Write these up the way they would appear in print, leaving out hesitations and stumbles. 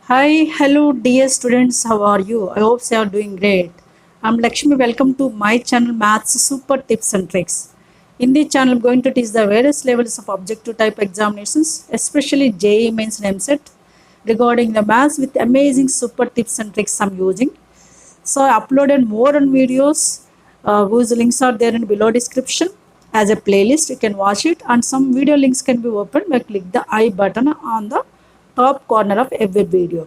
Hi, hello, dear students. How are you? I hope you are doing great. I'm Lakshmi. Welcome to my channel Maths Super Tips and Tricks. In this channel, I'm going to teach the various levels of objective type examinations, especially JEE Mains and MCET, regarding the maths with amazing super tips and tricks I'm using. So I uploaded more on videos whose links are there in below description as a playlist. You can watch it, and some video links can be opened by click the I button on the top corner of every video.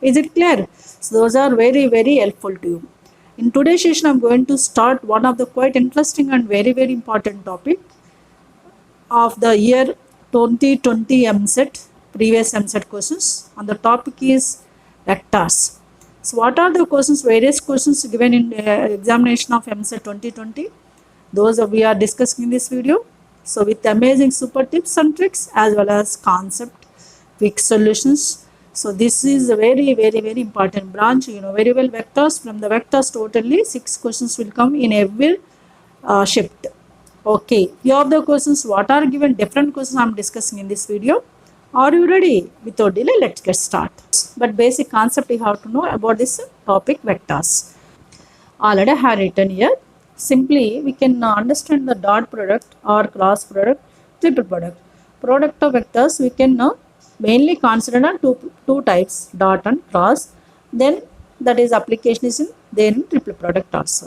Is it clear? So those are very helpful to you. In today's session, I'm going to start one of the quite interesting and very important topic of the year 2020 MCET, previous MCET questions, and the topic is vectors. So what are the questions, various questions given in examination of MCET 2020? Those we are discussing in this video. So with amazing super tips and tricks as well as concept, quick solutions. So this is a very important branch. You know very well vectors. From the vectors totally 6 questions will come in every shift. Okay, few of the questions what are given, different questions I am discussing in this video. Are you ready? Without delay, let's get started. But basic concept you have to know about this topic vectors. Already I have written here. Simply we can understand the dot product or cross product, triple product. Product of vectors we can mainly consider two types, dot and cross. Then that is application is in then triple product also.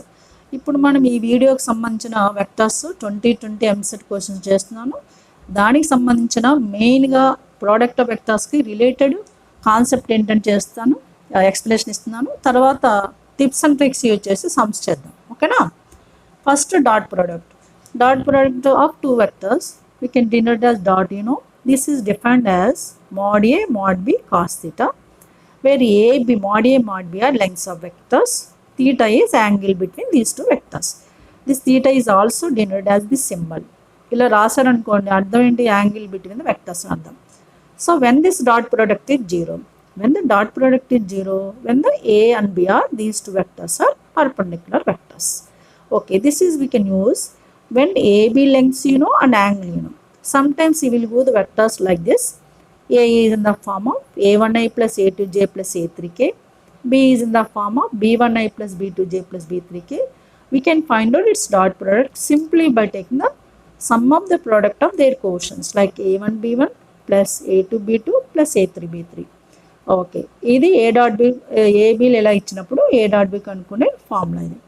ఇప్పుడు మనం ఈ వీడియోకి సంబంధించిన vectors 2020 EAMCET questions చేస్తున్నాను. దానికి సంబంధించిన మెయిన్గా product of వెక్టర్స్కి related concept ఏంటంటే చేస్తాను, ఎక్స్ప్లెనేషన్ ఇస్తున్నాను. తర్వాత టిప్స్ అండ్ ట్రిక్స్ యూజ్ చేసి సమ్స్ చేద్దాం. ఓకేనా? First dot product of two vectors we can denote as dot. This is defined as mod A mod B cos theta, where mod A mod B are lengths of vectors. Theta is angle between these two vectors. This theta is also denoted as the symbol. ఇలా రాశారనుకోండి అర్థం ఏంటి, angle between the vectors అర్థం. So when this dot product is 0, when the dot product is 0, when the A and B are these two vectors are perpendicular vectors. Okay, this is we can use when AB lengths and angle. Sometimes we will go the vectors like this. A is in the form of A1i plus A2j plus A3k. B is in the form of B1i plus B2j plus B3k. We can find out its dot product simply by taking the sum of the product of their quotients like A1b1 plus A2b2 plus A3b3. Okay, ఇది A dot B ఏబీలు ఎలా ఇచ్చినప్పుడు A dot B కనుక్కునే formula ఇది.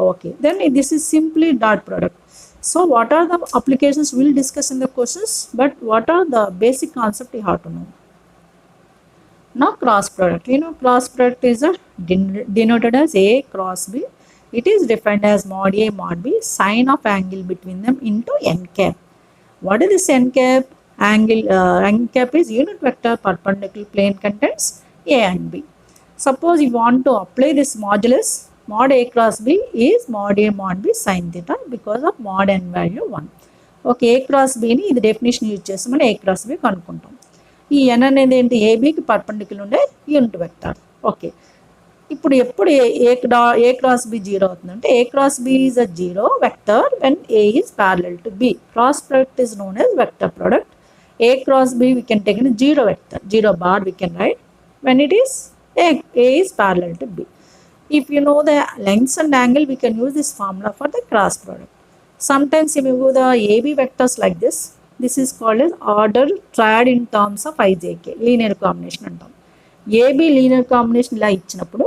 Okay, then this is simply dot product. So what are the applications we'll discuss in the questions, but what are the basic concept you have to know. Now cross product. Cross product is denoted as A cross B. It is defined as mod A mod B sine of angle between them into n cap. What is this n cap? Angle n cap is unit vector perpendicular plane contains A and B. Suppose you want to apply this modulus, mod A cross B is mod A mod B sin theta because of mod n value 1. Okay, A cross B ని ఇది definition use చేసి మనం A cross B కనుక్కుంటాం. ఈ n అనేది ఏంటి, ఏబీకి perpendicular ఉండే unit vector. Okay, ఇప్పుడు ఎప్పుడు ఏ క్రాస్ బి 0 అవుతుందంటే A cross B is a 0 vector when A is parallel to B. Cross product is known as vector product. A cross B we can take in 0 vector, 0 bar we can write when it is A is parallel to B. If you know the lengths and angle, we can use this formula for the cross product. Sometimes if you go the AB vectors like this, this is called as order triad in terms of IJK, linear combination అంటాం. AB linear combination ఇలా ఇచ్చినప్పుడు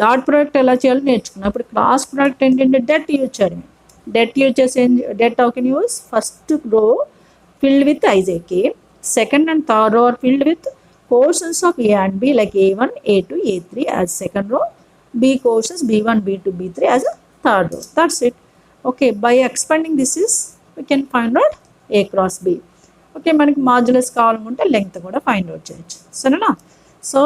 dot product ఎలా చేయాలో నేర్చుకున్నప్పుడు cross product ఏంటంటే debt use చేయడమే. Debt use చేసి debt how can use, first row filled with IJK, second and third row are filled with quotients of A and B like A1, A2, A3 as second row, B quotients B1, B2, B3 as a third row. That's it. Okay, by expanding this is we can find out A cross B. Okay, మనకి modulus కావాలనుకుంటే length కూడా find out చేయొచ్చు. సరేనా? So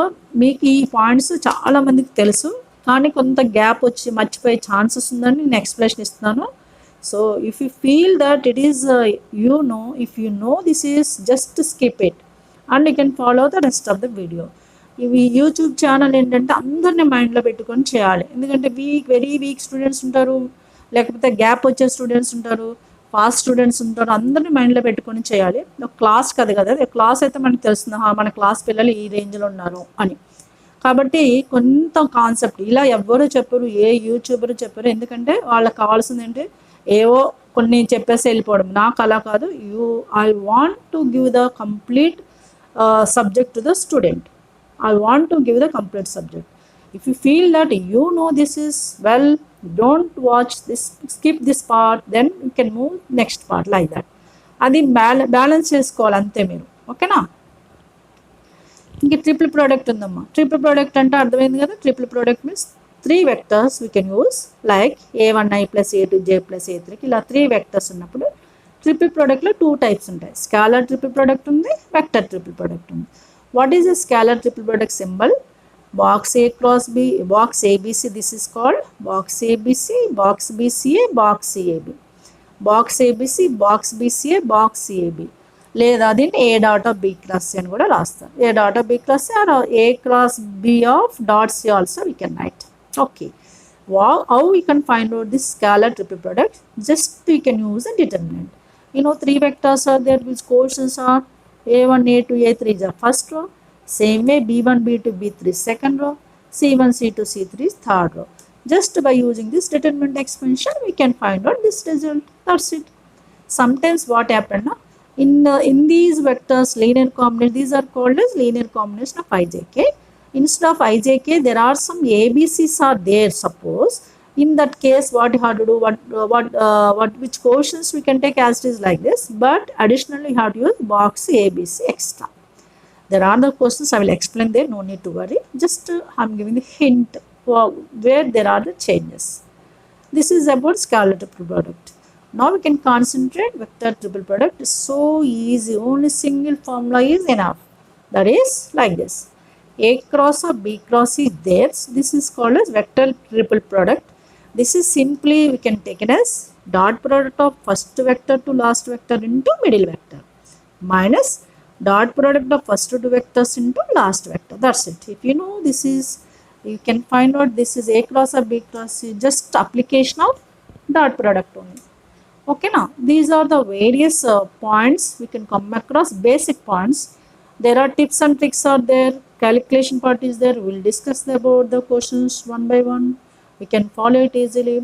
మీకు ఈ points చాలా మందికి తెలుసు, కానీ కొంత గ్యాప్ వచ్చి మర్చిపోయే ఛాన్సెస్ ఉందని నేను ఎక్స్ప్లెనేషన్ ఇస్తున్నాను. So if you feel that it is if you know this is, just skip it and you can follow the rest of the video. ఇవి యూట్యూబ్ ఛానల్ ఏంటంటే అందరినీ మైండ్లో పెట్టుకొని చేయాలి. ఎందుకంటే వెరీ వీక్ స్టూడెంట్స్ ఉంటారు, లేకపోతే గ్యాప్ వచ్చే స్టూడెంట్స్ ఉంటారు. పాస్ స్టూడెంట్స్ ఉంటారు, అందరినీ మైండ్లో పెట్టుకొని చేయాలి. క్లాస్ కదా, క్లాస్ అయితే మనకు తెలుస్తుంది, మన క్లాస్ పిల్లలు ఈ రేంజ్లో ఉన్నారు అని. కాబట్టి కొంత కాన్సెప్ట్ ఇలా ఎవ్వరూ చెప్పరు, ఏ యూట్యూబరు చెప్పరు. ఎందుకంటే వాళ్ళకి కావాల్సింది ఏంటి, ఏవో కొన్ని చెప్పేసి వెళ్ళిపోవడం. నాకు అలా కాదు. I want to give the complete subject to the student. I want to give the complete subject. If you feel that you know this is well, don't watch this, skip this part, then you can move next part like that. అది balance చేసుకోవాలి అంతే మీరు, ఓకేనా. ఇంక triple product ఉందమ్మా. Triple product అంటే అర్థమైంది కదా. Triple product means 3 vectors we can use like a1i plus a2j plus a3కి ఇలా 3 వెక్టర్స్ ఉన్నప్పుడు ట్రిపుల్ ప్రోడక్ట్లో 2 టైప్స్ ఉంటాయి. స్కాలర్ ట్రిపుల్ ప్రోడక్ట్ ఉంది, వెక్టర్ ట్రిపుల్ ప్రోడక్ట్ ఉంది. What is the scalar triple product symbol? Box A cross B, box ABC, this is called box ABC, box BCA, box CAB. Box ABC, box BCA, box CAB. లేదా దీన్ని A dot of B cross C అని కూడా రాస్తారు. A dot of B cross C or A cross B of dot C also we can write. Okay. How we can find out this scalar triple product? Just we can use a determinant. You know 3 vectors are there which coefficients are A1, A2, A3 is the first row. Same way B1, B2, B3 second row, C1, C2, C3 is third row. Just by using this determinant expansion, we can find out this result. That's it. Sometimes what happen in these vectors linear combination, these are called as linear combination of ijk. Instead of ijk, there are some ABCs are there. Suppose in that case, what you have to do, which coefficients we can take as it is like this, but additionally you have to use box ABC extra. There are the questions, I will explain there, no need to worry. Just I am giving the hint for where there are the changes. This is about scalar triple product. Now we can concentrate vector triple product. Is so easy, only single formula is enough. That is like this. A cross or B cross is there. This is called as vector triple product. This is simply we can take it as dot product of first vector to last vector into middle vector minus dot product of first 2 vectors into last vector. That's it. If you know this is, you can find out this is A cross or B cross, just application of dot product only. Okay, now these are the various points we can come across, basic points. There are tips and tricks are there, calculation part is there. We will discuss about the questions one by one. We can follow it easily.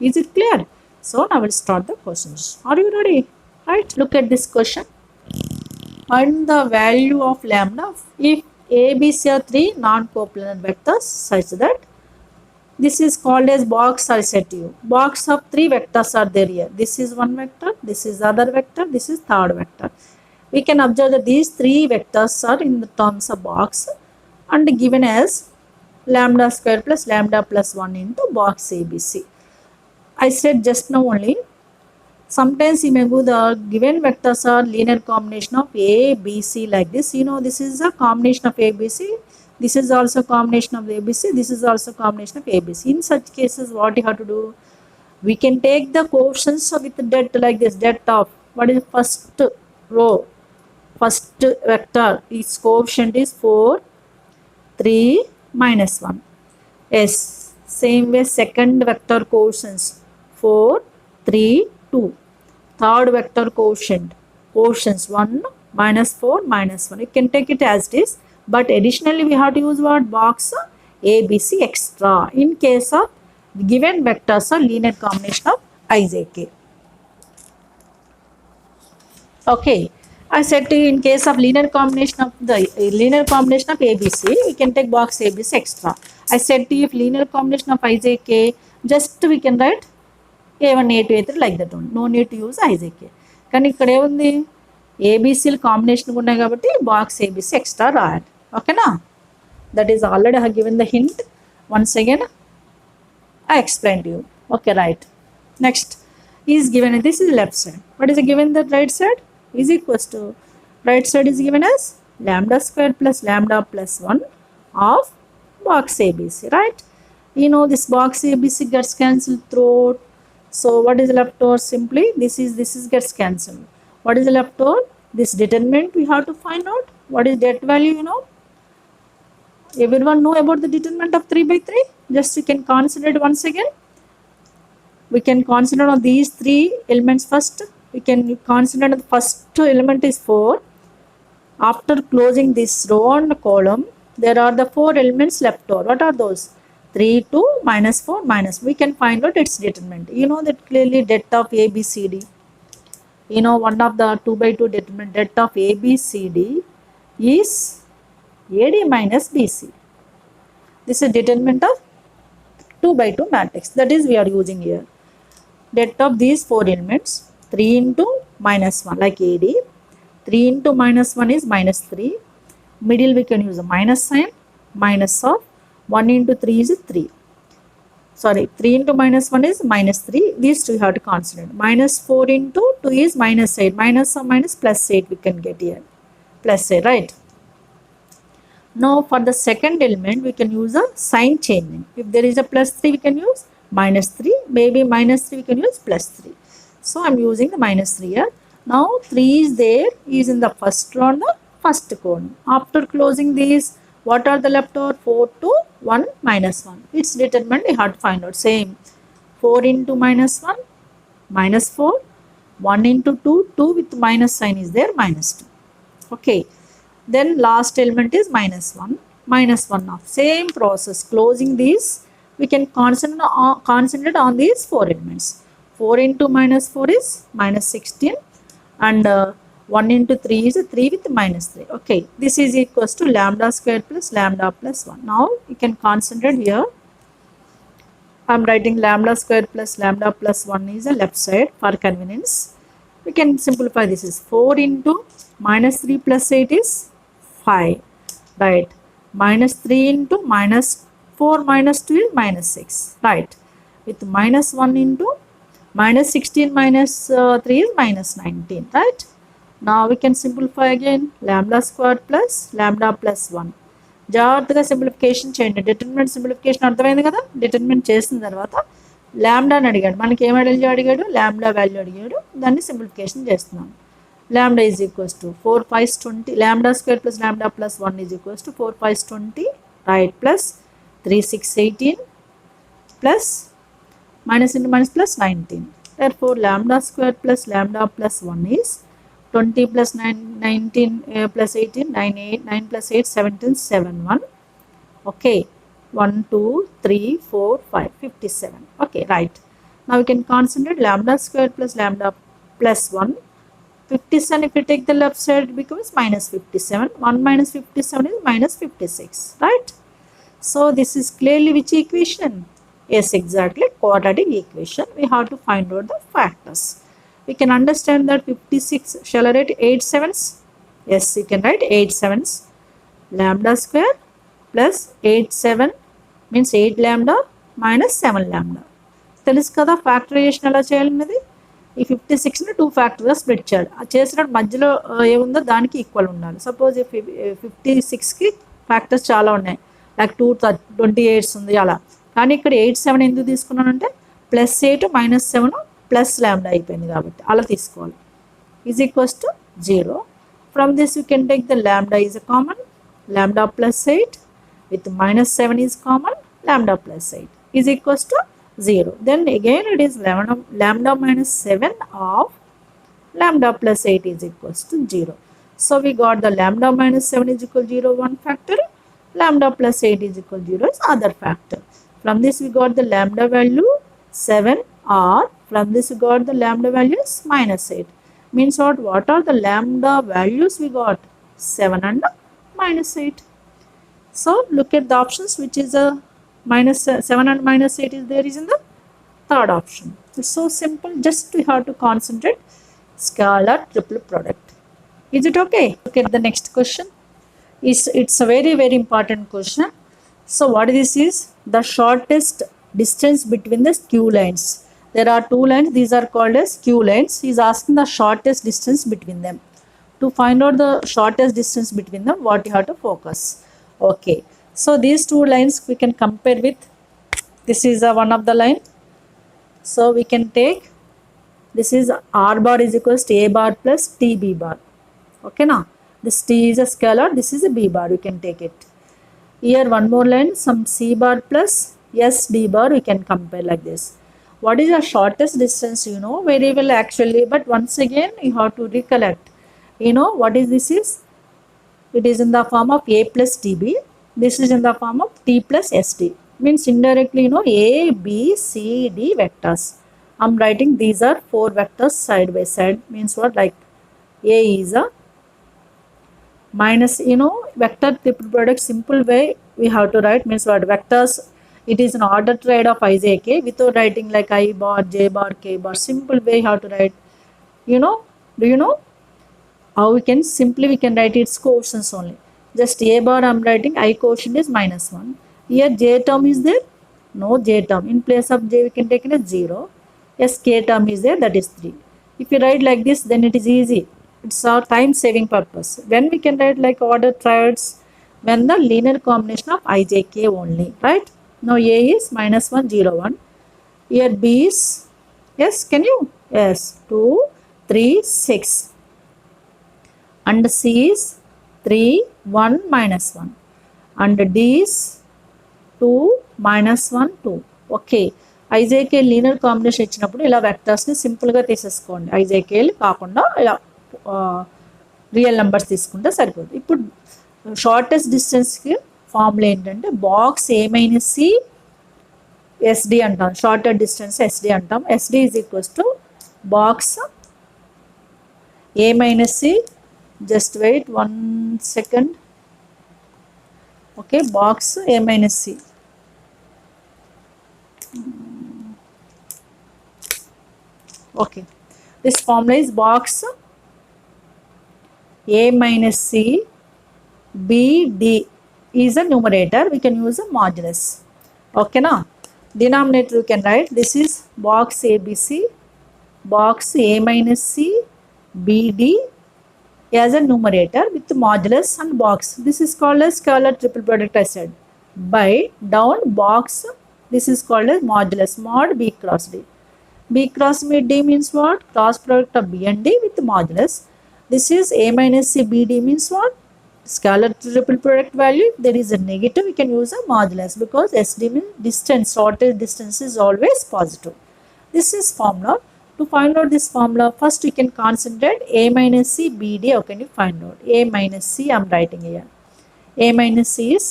Is it clear? So now I will start the questions. Are you ready? Right, look at this question. Find the value of lambda if A, B, C are 3 non-coplanar vectors such that this is called as box. I said to you, box of 3 vectors are there here. This is one vector, this is other vector, this is third vector. We can observe that these 3 vectors are in the terms of box and given as lambda square plus lambda plus 1 into box ABC. I said just now only, sometimes you may go the given vectors are linear combination of A, B, C like this. You know this is a combination of A, B, C. This is also combination of A, B, C. This is also combination of A, B, C. In such cases, what you have to do? We can take the coefficients with the det like this. Det of what is the first row? First vector. Its coefficient is 4, 3, minus 1. Yes. Same way second vector coefficients 4, 3, 2. Third vector coefficients 1, minus 4, minus 1. You can take it as it is, but additionally we have to use what? Box ABC extra in case of given vectors are linear combination of ijk. Okay, I said to you in case of linear combination of ABC, we can take box ABC extra. I said to you if linear combination of ijk, just we can write A1, A2, A3 like that only. No need to use ijk. కానీ ఇక్కడ ఏముంది, ఏబీసీలు combination ఉన్నాయి కాబట్టి box ABC extra రాయాలి. ఓకేనా, that is already I given the hint. Once again I explained to you. Okay, right. Next is given, this is left side. What is given the right side? Is equals to, right side is given as lambda square plus lambda plus 1 of box ABC, right? You know this box ABC gets cancelled throughout. So what is left over? Simply this is gets cancelled. What is left over? This determinant we have to find out. What is that value? You know, everyone know about the determinant of 3 by 3. Just you can consider it once again. We can consider on these three elements first. We can consider the first element is 4. After closing this row and column, there are the 4 elements left over. What are those? 3, 2, minus 4, minus. We can find out its determinant. You know that clearly det of A, B, C, D. You know one of the 2 by 2 determinant det of A, B, C, D is AD minus BC. This is determinant of 2 by 2 matrix. That is we are using here. Det of these 4 elements, 3 into minus 1 like AD. 3 into minus 1 is minus 3. Middle we can use a minus sign. Minus of 1 into 3 is 3. Sorry, 3 into minus 1 is minus 3. These two you have to consider. Minus 4 into 2 is minus 8. Minus or minus plus 8 we can get here. Plus 8, right? Now for the second element we can use a sign changing. If there is a plus 3 we can use minus 3. Maybe minus 3 we can use plus 3. So I am using the minus 3 here. Now 3 is there, is in the first row and the first column. After closing these, what are the left over? 4 to 1 minus 1. Its determinant we have to find out. Same. 4 into minus 1, minus 4. 1 into 2, 2 with minus sign is there, minus 2. Okay. Then last element is minus 1, minus 1 of. Same process. Closing these, we can concentrate on these 4 elements. 4 into minus 4 is minus 16. And 1 into 3 is 3 with minus 3. Okay, this is equals to lambda squared plus lambda plus 1. Now you can concentrate here. I am writing lambda squared plus lambda plus 1 is the left side for convenience. We can simplify this is 4 into minus 3 plus 8 is 5. Right. Minus 3 into minus 4 minus 2 is minus 6. Right. With minus 1 into minus 16 minus 3 is minus 19, right? Now we can simplify again. Lambda squared plus lambda plus 1. జాగ్రత్తగా simplification చేయండి. Determinant simplification అర్థమైంది కదా. Determinant చేసిన తర్వాత లాంబ్డాని అడిగాడు. మనకి ఏం అడిగాడు? లాంబ్డా వాల్యూ అడిగాడు. దాన్ని సింప్లిఫికేషన్ చేస్తున్నాం. Lambda is equals to 4 5 20. Lambda square plus lambda plus 1 is equals to 4 5 20, right, plus 3 6 18 plus minus into minus plus 19. Therefore, lambda square plus lambda plus 1 is 20 plus 9, 19 plus 18, 9, 8, 9 plus 8, 17, 7, 1. Okay, 1, 2, 3, 4, 5, 57. Okay, right. Now we can concentrate lambda square plus lambda plus 1. 57, if you take the left side, it becomes minus 57. 1 minus 57 is minus 56, right? So, this is clearly which equation? Yes, exactly, quadratic equation. We have to find out the factors. We can understand that 56, shall I write 8 sevens? Yes, you can write 8 sevens. Lambda square plus 8 7 means 8 lambda minus 7 lambda. తెలుసు కదా factorisation ఎలా చేయాలన్నది. ఈ 56ని 2 ఫ్యాక్టర్గా split చేయాలి. ఆ చేసినప్పుడు మధ్యలో ఏముందో దానికి ఈక్వల్ ఉండాలి. సపోజ్ 56కి ఫ్యాక్టర్స్ చాలా ఉన్నాయి, లైక్ 228 ఉంది అలా. కానీ ఇక్కడ 8 7 ఎందుకు తీసుకున్నానంటే ప్లస్ 8 మైనస్ 7 ప్లస్ ల్యాండా అయిపోయింది కాబట్టి అలా తీసుకోవాలి. Is equals to 0. From this you can take the ల్యాండా is a common. Lambda plus 8 with minus 7 is common. Lambda plus 8 is equals to 0. Then again it is lambda minus 7 of lambda plus 8 is equals to 0. So we got the lambda minus 7 is equal to 0 one factor. Lambda plus 8 is equal to 0 is other factor. From this we got the lambda value 7, or from this we got the lambda value is minus 8. Means what are the lambda values we got? 7 and minus 8. So look at the options, which is a minus 7 and minus 8 is there is in the third option. It's so simple. Just we have to concentrate scalar triple product. Is it okay? Look at the next question. It's a very important question. So what this is? The shortest distance between the skew lines. There are two lines. These are called as skew lines. He is asking the shortest distance between them. To find out the shortest distance between them, what you have to focus. Okay. So these two lines we can compare with. This is one of the line. So we can take, this is R bar is equals to A bar plus TB bar. Okay now. This T is a scalar. This is a B bar. You can take it. Here one more line, some C bar plus SD bar we can compare like this. What is the shortest distance? You know very well actually, but once again you have to recollect. You know what is this is? It is in the form of a plus tb. This is in the form of t plus sd. Means indirectly, you know, a b c d vectors. I'm writing these are four vectors side by side. Means what? Like a is a minus, you know, vector triple product. Simple way we have to write. Means what? Vectors, it is an order trade of ijk without writing like I bar, j bar, k bar. Simple way you have to write. You know, do you know how we can simply we can write its quotients only? Just a bar I'm writing, I quotient is minus 1. Here j term is there, no j term. In place of j we can take it as 0. Yes, k term is there, that is 3. If you write like this, then it is easy. It's our time saving purpose. When we can write like order triads, when the linear combination of ijk only, right? Now a is minus 1 0 1. Here b is, yes, can you, yes, 2 3 6, and c is 3 1 minus 1, and d is 2 minus 1 2. Okay, IJK linear combination ఇచ్చినప్పుడు ఇలా వెక్టర్స్ని సింపుల్గా తీసేసుకోండి. ఐజేకేలు కాకుండా ఇలా real numbers తీసుకుంటే సరిపోతుంది. ఇప్పుడు shortest డిస్టెన్స్కి ఫార్ములా ఏంటంటే box A minus C SD అంటాం. షార్టర్ డిస్టెన్స్ ఎస్డి అంటాం. SD is equals to box A minus C, just wait 1 second. Okay, box a minus c. Okay, this formula is box a minus c b d is a numerator. We can use a modulus. Okay, now denominator you can write this is box abc, box a minus c b d as a numerator with modulus and box. This is called as scalar triple product, I said. By down box, this is called as modulus, mod b cross d. B cross d means what? Cross product of b and d with modulus. This is a minus c b d means what? Scalar triple product value. If there is a negative, we can use a modulus because sd means distance, shortest distance is always positive. This is formula. To find out this formula, first we can concentrate a minus c b d. How can you find out? A minus c I am writing here. A minus c is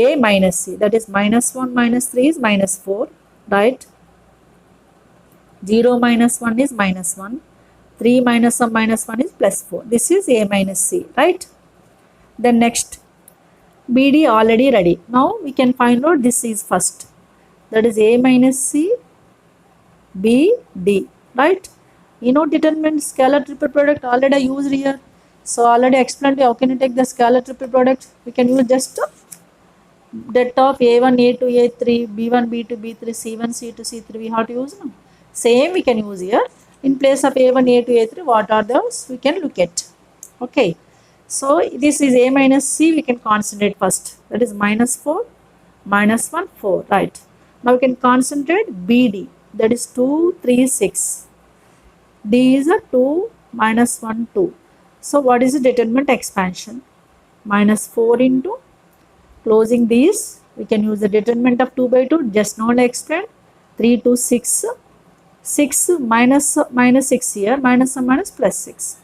a minus c, that is minus 1 minus 3 is minus 4, right? 0 minus 1 is minus 1. 3 minus 1 minus 1 is plus 4. This is a minus c, right? Then next, bd already ready. Now we can find out this is first. That is a minus c b d, right? You know, determine scalar triple product already I used here. So already explained how can you take the scalar triple product. We can use just det of a1 a2 a3 b1 b2 b3 c1 c2 c3. We have to use now. Same we can use here. In place of a1 a2 a3, what are those? We can look at. Okay, so this is a minus c. We can concentrate first. That is minus 4 minus 1 4, right? Now we can concentrate bd. That is 2 3 6. D is a 2 minus 1 2. So what is the determinant expansion? Minus 4 into closing these. We can use the determinant of 2 by 2. Just now I explained. 3 to 6. 6 minus 6 here. Minus minus plus 6.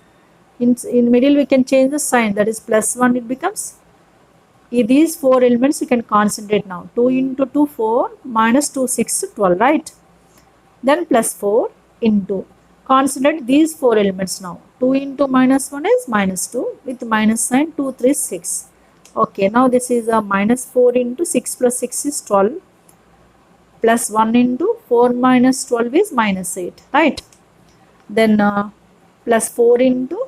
In middle we can change the sign. That is plus 1 it becomes. These four elements we can concentrate now. 2 into 2 4 minus 2 6 12, right? Then plus 4 into, consider these four elements now. 2 into minus 1 is minus 2 with minus sign, 2 3 6. Okay, now this is a minus 4 into 6 plus 6 is 12, plus 1 into 4 minus 12 is minus 8, right? Then plus 4 into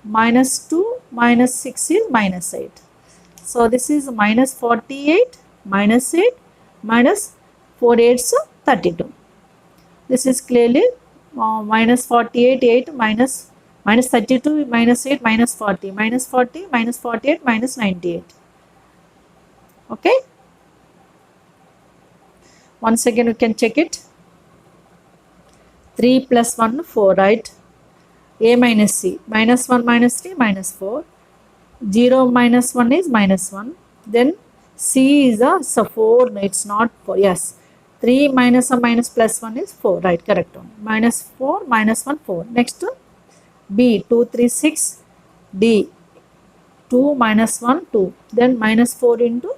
minus 2 minus 6 is minus 8. So this is minus 48 minus 8 minus 4 8 so 32. This is clearly minus 48 8 minus 32 minus 8 minus 40 minus 40 minus 48 minus 98. Okay, once again we can check it. 3 plus 1 4, right? A minus c, minus 1 minus 3 minus 4. 0 minus 1 is minus 1. Then c is a 4, it's not 4, yes. 3 minus a minus plus 1 is 4, right, correct one. Minus 4 minus 1 4. Next B 2 3 6, D 2 minus 1 2, then minus 4 into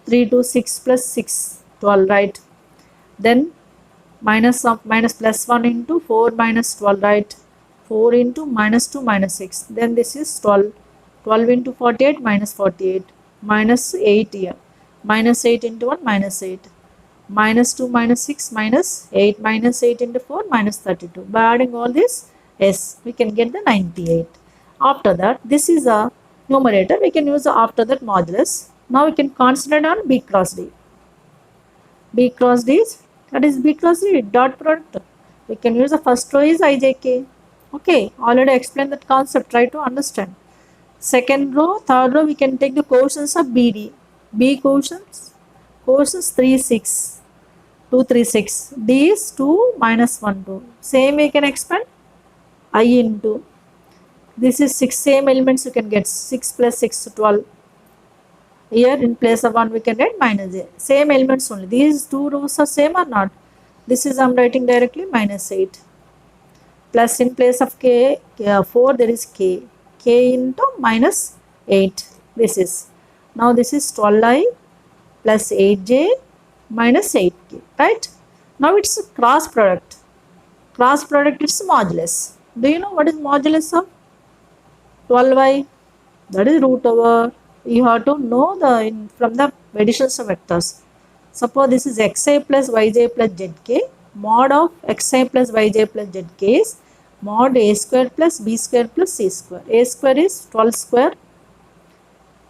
3 to 6 plus 6 12, right. Then minus of minus plus 1 into 4 minus 12, right. 4 into minus 2 minus 6, then this is 12. 12 into 48 minus 48, minus 8 here, minus 8 into 1 minus 8, minus 2 minus 6 minus 8, minus 8 into 4 minus 32. By adding all this, yes, we can get the 98. After that, this is a numerator, we can use the after that modulus. Now we can concentrate on B cross D. B cross D is, that is B cross D dot product. We can use the first row is IJK. Okay, already explained that concept, try to understand. Second row, third row, we can take the quotients of BD. B quotients 3 6, 2 3 6. D is 2 minus 1 2. Same we can expand I into. This is 6 same elements you can get. 6 plus 6 12. Here in place of 1 we can write minus A. Same elements only. These two rows are same or not? This is I am writing directly minus 8. Plus in place of K, 4 there is K. K into minus 8. This is. Now this is 12I plus 8J minus 8K. Right? Now it's a cross product. Cross product is modulus. Do you know what is modulus of 12I? That is root over. You have to know from the additions of vectors. Suppose this is xi plus yj plus zk. Mod of xi plus yj plus zk is mod a square plus b square plus c square. A square is 12 square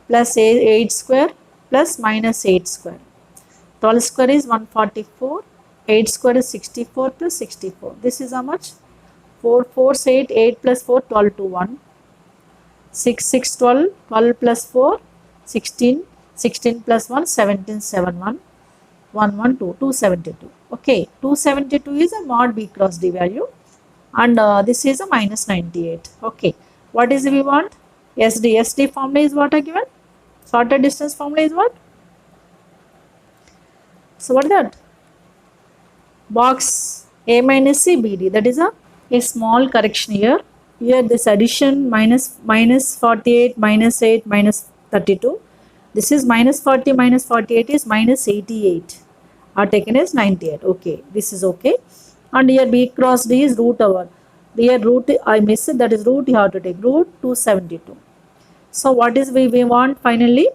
plus 8 square plus minus 8 square. 12 square is 144. 8 square is 64 plus 64. This is how much? 4 4 8, 8 plus 4 12 to 1. 6 6 12, 12 plus 4 16, 16 plus 1 17 7 1, 1 1 2, 272. Okay, 272 is a mod B cross D value, and this is a minus 98. Okay, what is we want? SD formula is what I given. Sorted distance formula is what? So what is that? Box A minus C BD. That is a small correction here. Here this addition minus 48 minus 8 minus 32. This is minus 40 minus 48 is minus 88. Are taken as 98. Okay, this is okay. And here B cross D is root over. Here root I missed it, that is root you have to take root 272. So what is we want finally?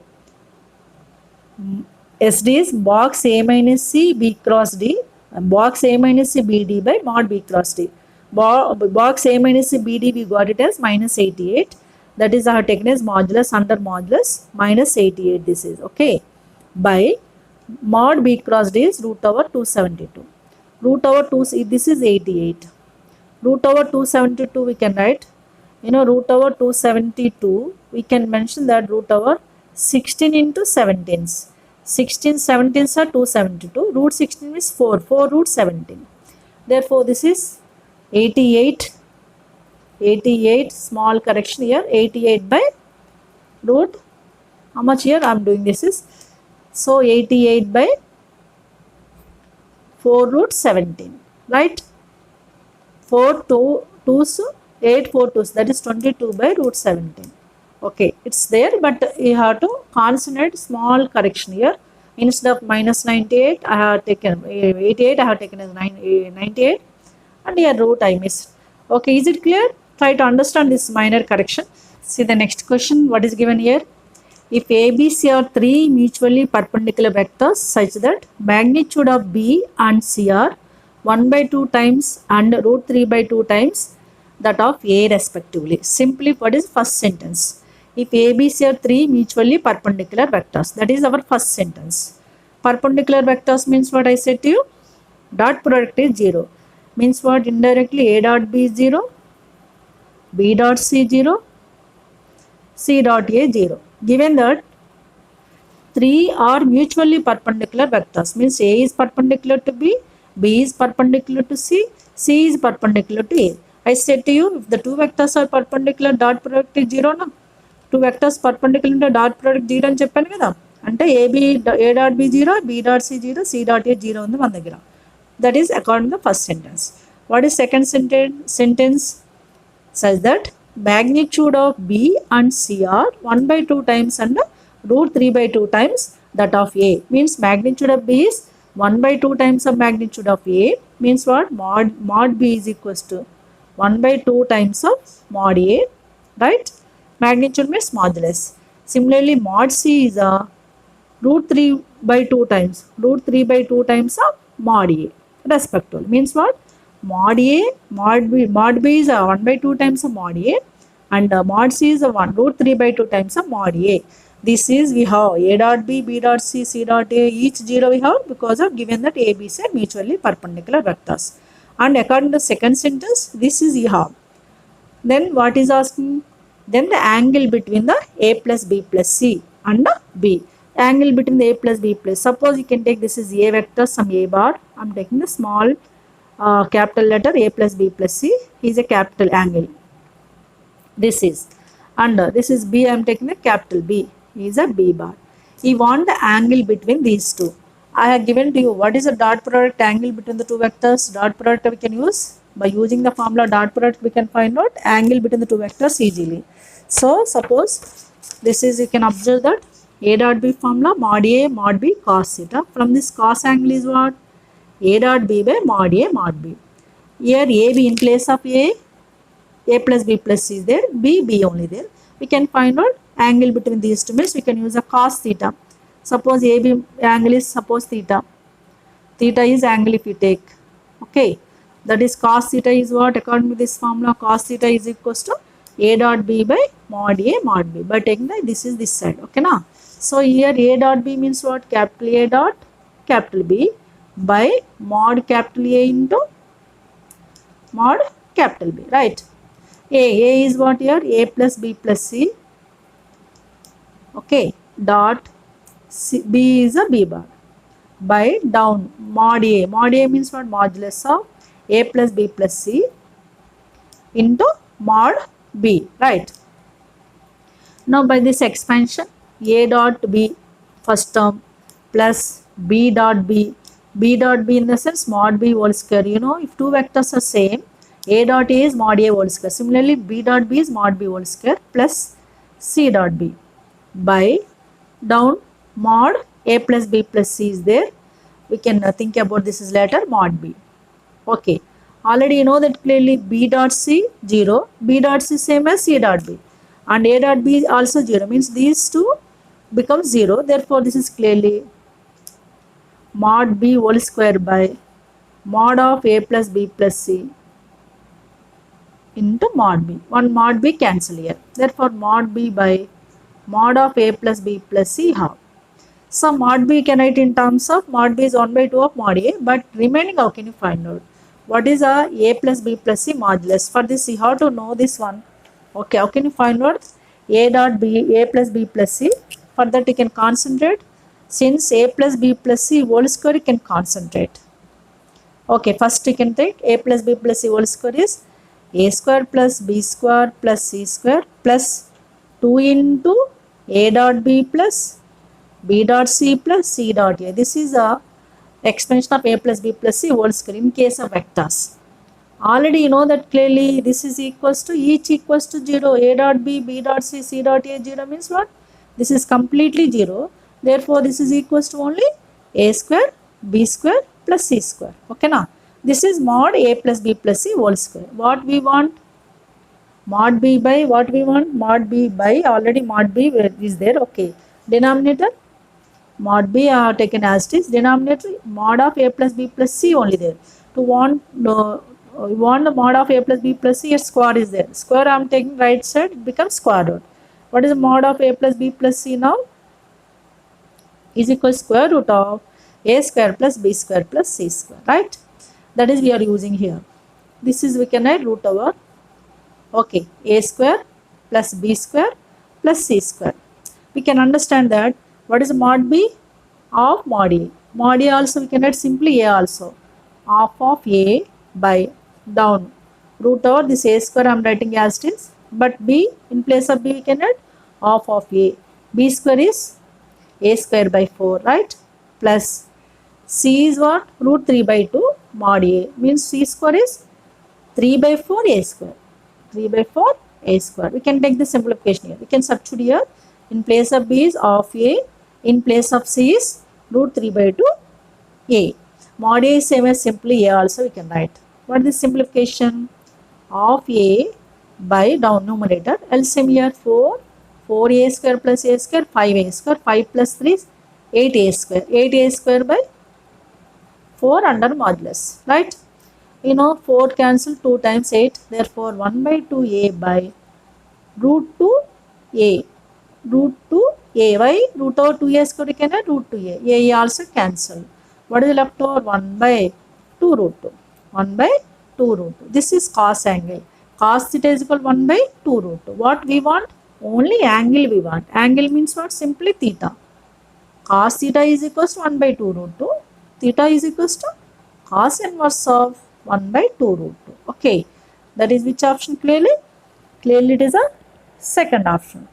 SD is box A minus C B cross D, and box A minus C BD by mod B cross D. Box A minus C BD we got it as minus 88. That is our taken as modulus under modulus minus 88. This is okay. By mod B cross D is root over 272. Root over 2, this is 88. Root over 272 we can write. You know, root over 272, we can mention that root over 16 into 17s. 16 17s are 272. Root 16 is 4. 4 root 17. Therefore, this is 88. 88, small correction here, 88 by root, how much here I am doing this is, so 88 by 4 root 17, right, 4 2 2s, 8 4 2s, that is 22 by root 17. Okay, it's there, but you have to concentrate small correction here. Instead of minus 98, I have taken 88, I have taken as 98, and here root I missed. Okay, is it clear? Try to understand this minor correction. See the next question, what is given here? If ABC are three mutually perpendicular vectors such that magnitude of B and C are 1 by 2 times and root 3 by 2 times that of A respectively. Simply, what is first sentence? If ABC are three mutually perpendicular vectors, that is our first sentence. Perpendicular vectors means what I said to you? Dot product is 0. Means what? Indirectly A dot B is 0. B dot C 0, C dot A 0. Given that 3 are mutually perpendicular vectors, means A is perpendicular to B, B is perpendicular to C, C is perpendicular to A. I said to you, if the two vectors are perpendicular, dot product is 0 na. Two vectors perpendicular to dot product 0 అని చెప్పాను కదా. అంటే A dot B 0, B dot C 0, C dot A 0 ఉంది మన దగ్గర. That is according to the first sentence. What is second sentence? Such that magnitude of B and C are 1 by 2 times and root 3 by 2 times that of A. Means magnitude of B is 1 by 2 times of magnitude of A. Means what? Mod B is equals to 1 by 2 times of mod A. Right? Magnitude means modulus. Similarly, mod C is a root 3 by 2 times. Root 3 by 2 times of mod A. Respectively. Means what? Mod A, mod B is 1 by 2 times of mod A, and mod C is 1 root 3 by 2 times of mod A. This is we have A dot B, B dot C, C dot A, each 0 we have because of given that A, B, C are mutually perpendicular vectors. And according to the second sentence, this is we have. Then what is asking? Then the angle between the A plus B plus C and B. Angle between the A plus B plus. Suppose you can take this is A vector, some A bar. I am taking the small capital letter A plus B plus C is a capital angle. This is. And this is B, I am taking the capital B is a B bar. We want the angle between these two. I have given to you what is the dot product angle between the two vectors. Dot product we can use by using the formula dot product we can find out angle between the two vectors easily. So suppose this is, you can observe that A dot B formula mod A mod B cos theta. From this cos angle is what? A dot B by mod A mod B. Here A B in place of A plus B plus C is there, B only there. We can find out angle between these two means we can use a cos theta. Suppose AB angle is suppose theta. Theta is angle if you take. Okay. That is cos theta is what? According to this formula, cos theta is equals to A dot B by mod A mod B. By taking the, this is this side. Okay na? So here A dot B means what? Capital A dot capital B by mod capital A into mod capital B. Right? A is what here? A plus B plus C. Okay. Dot C, B is a B bar by down mod A. Mod A means what? Modulus of A plus B plus C into mod B. Right? Now by this expansion, A dot B first term plus B dot B. B dot B in the sense mod B whole square. You know, if two vectors are same, A dot A is mod A whole square. Similarly, B dot B is mod B whole square plus C dot B by down mod A plus B plus C is there. We can think about this is later mod B. Okay. Already you know that clearly B dot C 0. B dot C same as C dot B. And A dot B is also 0. Means these two become 0. Therefore, this is clearly mod B whole square by mod of A plus B plus C into mod B. One mod B cancel here. Therefore, mod B by mod of A plus B plus C half. So, mod B can write in terms of mod B is 1 by 2 of mod A, but remaining how can you find out? What is A plus B plus C modulus? For this, you have to know this one. Okay, how can you find out? A dot B, A plus B plus C. For that, you can concentrate. Since A plus B plus C whole square, you can concentrate. Okay, first you can take A plus B plus C whole square is A square plus B square plus C square plus 2 into A dot B plus B dot C plus C dot A. This is a expansion of A plus B plus C whole square in case of vectors. Already you know that clearly this is equals to each equals to 0. A dot B, B dot C, C dot A 0 means what? This is completely 0. Therefore, this is equals to only A square, B square plus C square. Okay now. This is mod A plus B plus C whole square. What we want? Mod B by what we want? Mod B by already mod B is there. Okay. Denominator? Mod B I have taken as it is. Denominator mod of A plus B plus C only there. To want the mod of A plus B plus C, square is there. Square I am taking right side, it becomes square root. What is the mod of A plus B plus C now? Is equal to square root of A square plus B square plus C square, right? That is we are using here. This is we can write root over, okay, A square plus B square plus C square. We can understand that what is mod B? Of mod A. Mod A also we can write simply A also. Half of A by down root over this A square I am writing as it is. But B, in place of B we can write half of A. B square is a square by 4, right? Plus c is what? Root 3 by 2 mod a, means c square is 3 by 4 a square. 3 by 4 a square. We can take the simplification here. We can substitute here. In place of b is of a. In place of c is root 3 by 2 a. Mod a is same as simply a also we can write. What is the simplification? Of a by down numerator. LCM here 4. 4a square plus a square, 5a square. 5 plus 3 is 8a square. 8a square by 4 under modulus, right? You know 4 cancel 2 times 8. Therefore 1 by 2a by root 2a. Root 2a. Why? Root over 2a square we can add root 2a. A also cancel. What is left over? 1 by 2 root 2. 1 by 2 root 2. This is cos angle. Cos theta is equal to 1 by 2 root 2. What we want? Only angle we want. Angle means what? Simply theta. Cos theta is equals to 1 by 2 root 2. Theta is equals to cos inverse of 1 by 2 root 2. Okay. That is which option clearly? Clearly it is a second option.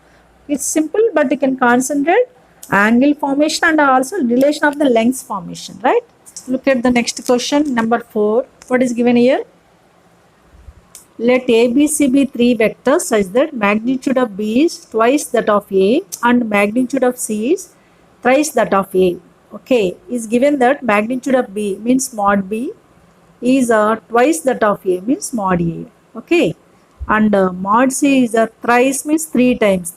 It's simple, but you can concentrate angle formation and also relation of the lengths formation, right? Look at the next question, number 4. What is given here? Let ABC be 3 vectors such that magnitude of B is twice that of A and magnitude of C is thrice that of A. Okay, is given that magnitude of B means mod B is twice that of A means mod A. Okay, and mod C is thrice means 3 times.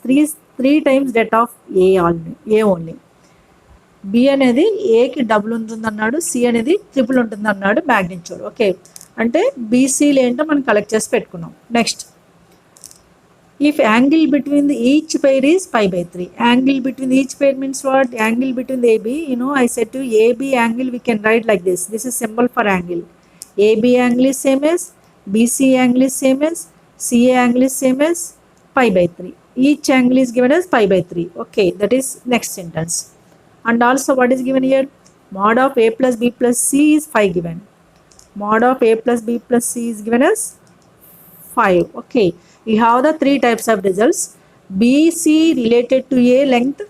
3 times that of A only. B అనేది ఏకి double ఉంటుంది అన్నాడు, C అనేది triple ఉంటుంది అన్నాడు magnitude. Okay, అంటే బీసీలు ఏంటో మనం కలెక్ట్ చేసి పెట్టుకున్నాం. Next, if angle between the each pair is pi by 3. Angle between each pair means what? Angle between the AB. You know, I said to you, AB angle we can write like this. This is symbol for angle. AB angle is same as, BC angle is same as, CA angle is same as pi by 3. Each angle is given as pi by 3. Okay, that is next sentence. And also what is given here? Mod of A plus B plus C is 5 given. Mod of A plus B plus C is given as 5. Okay, we have the 3 types of results. BC related to A length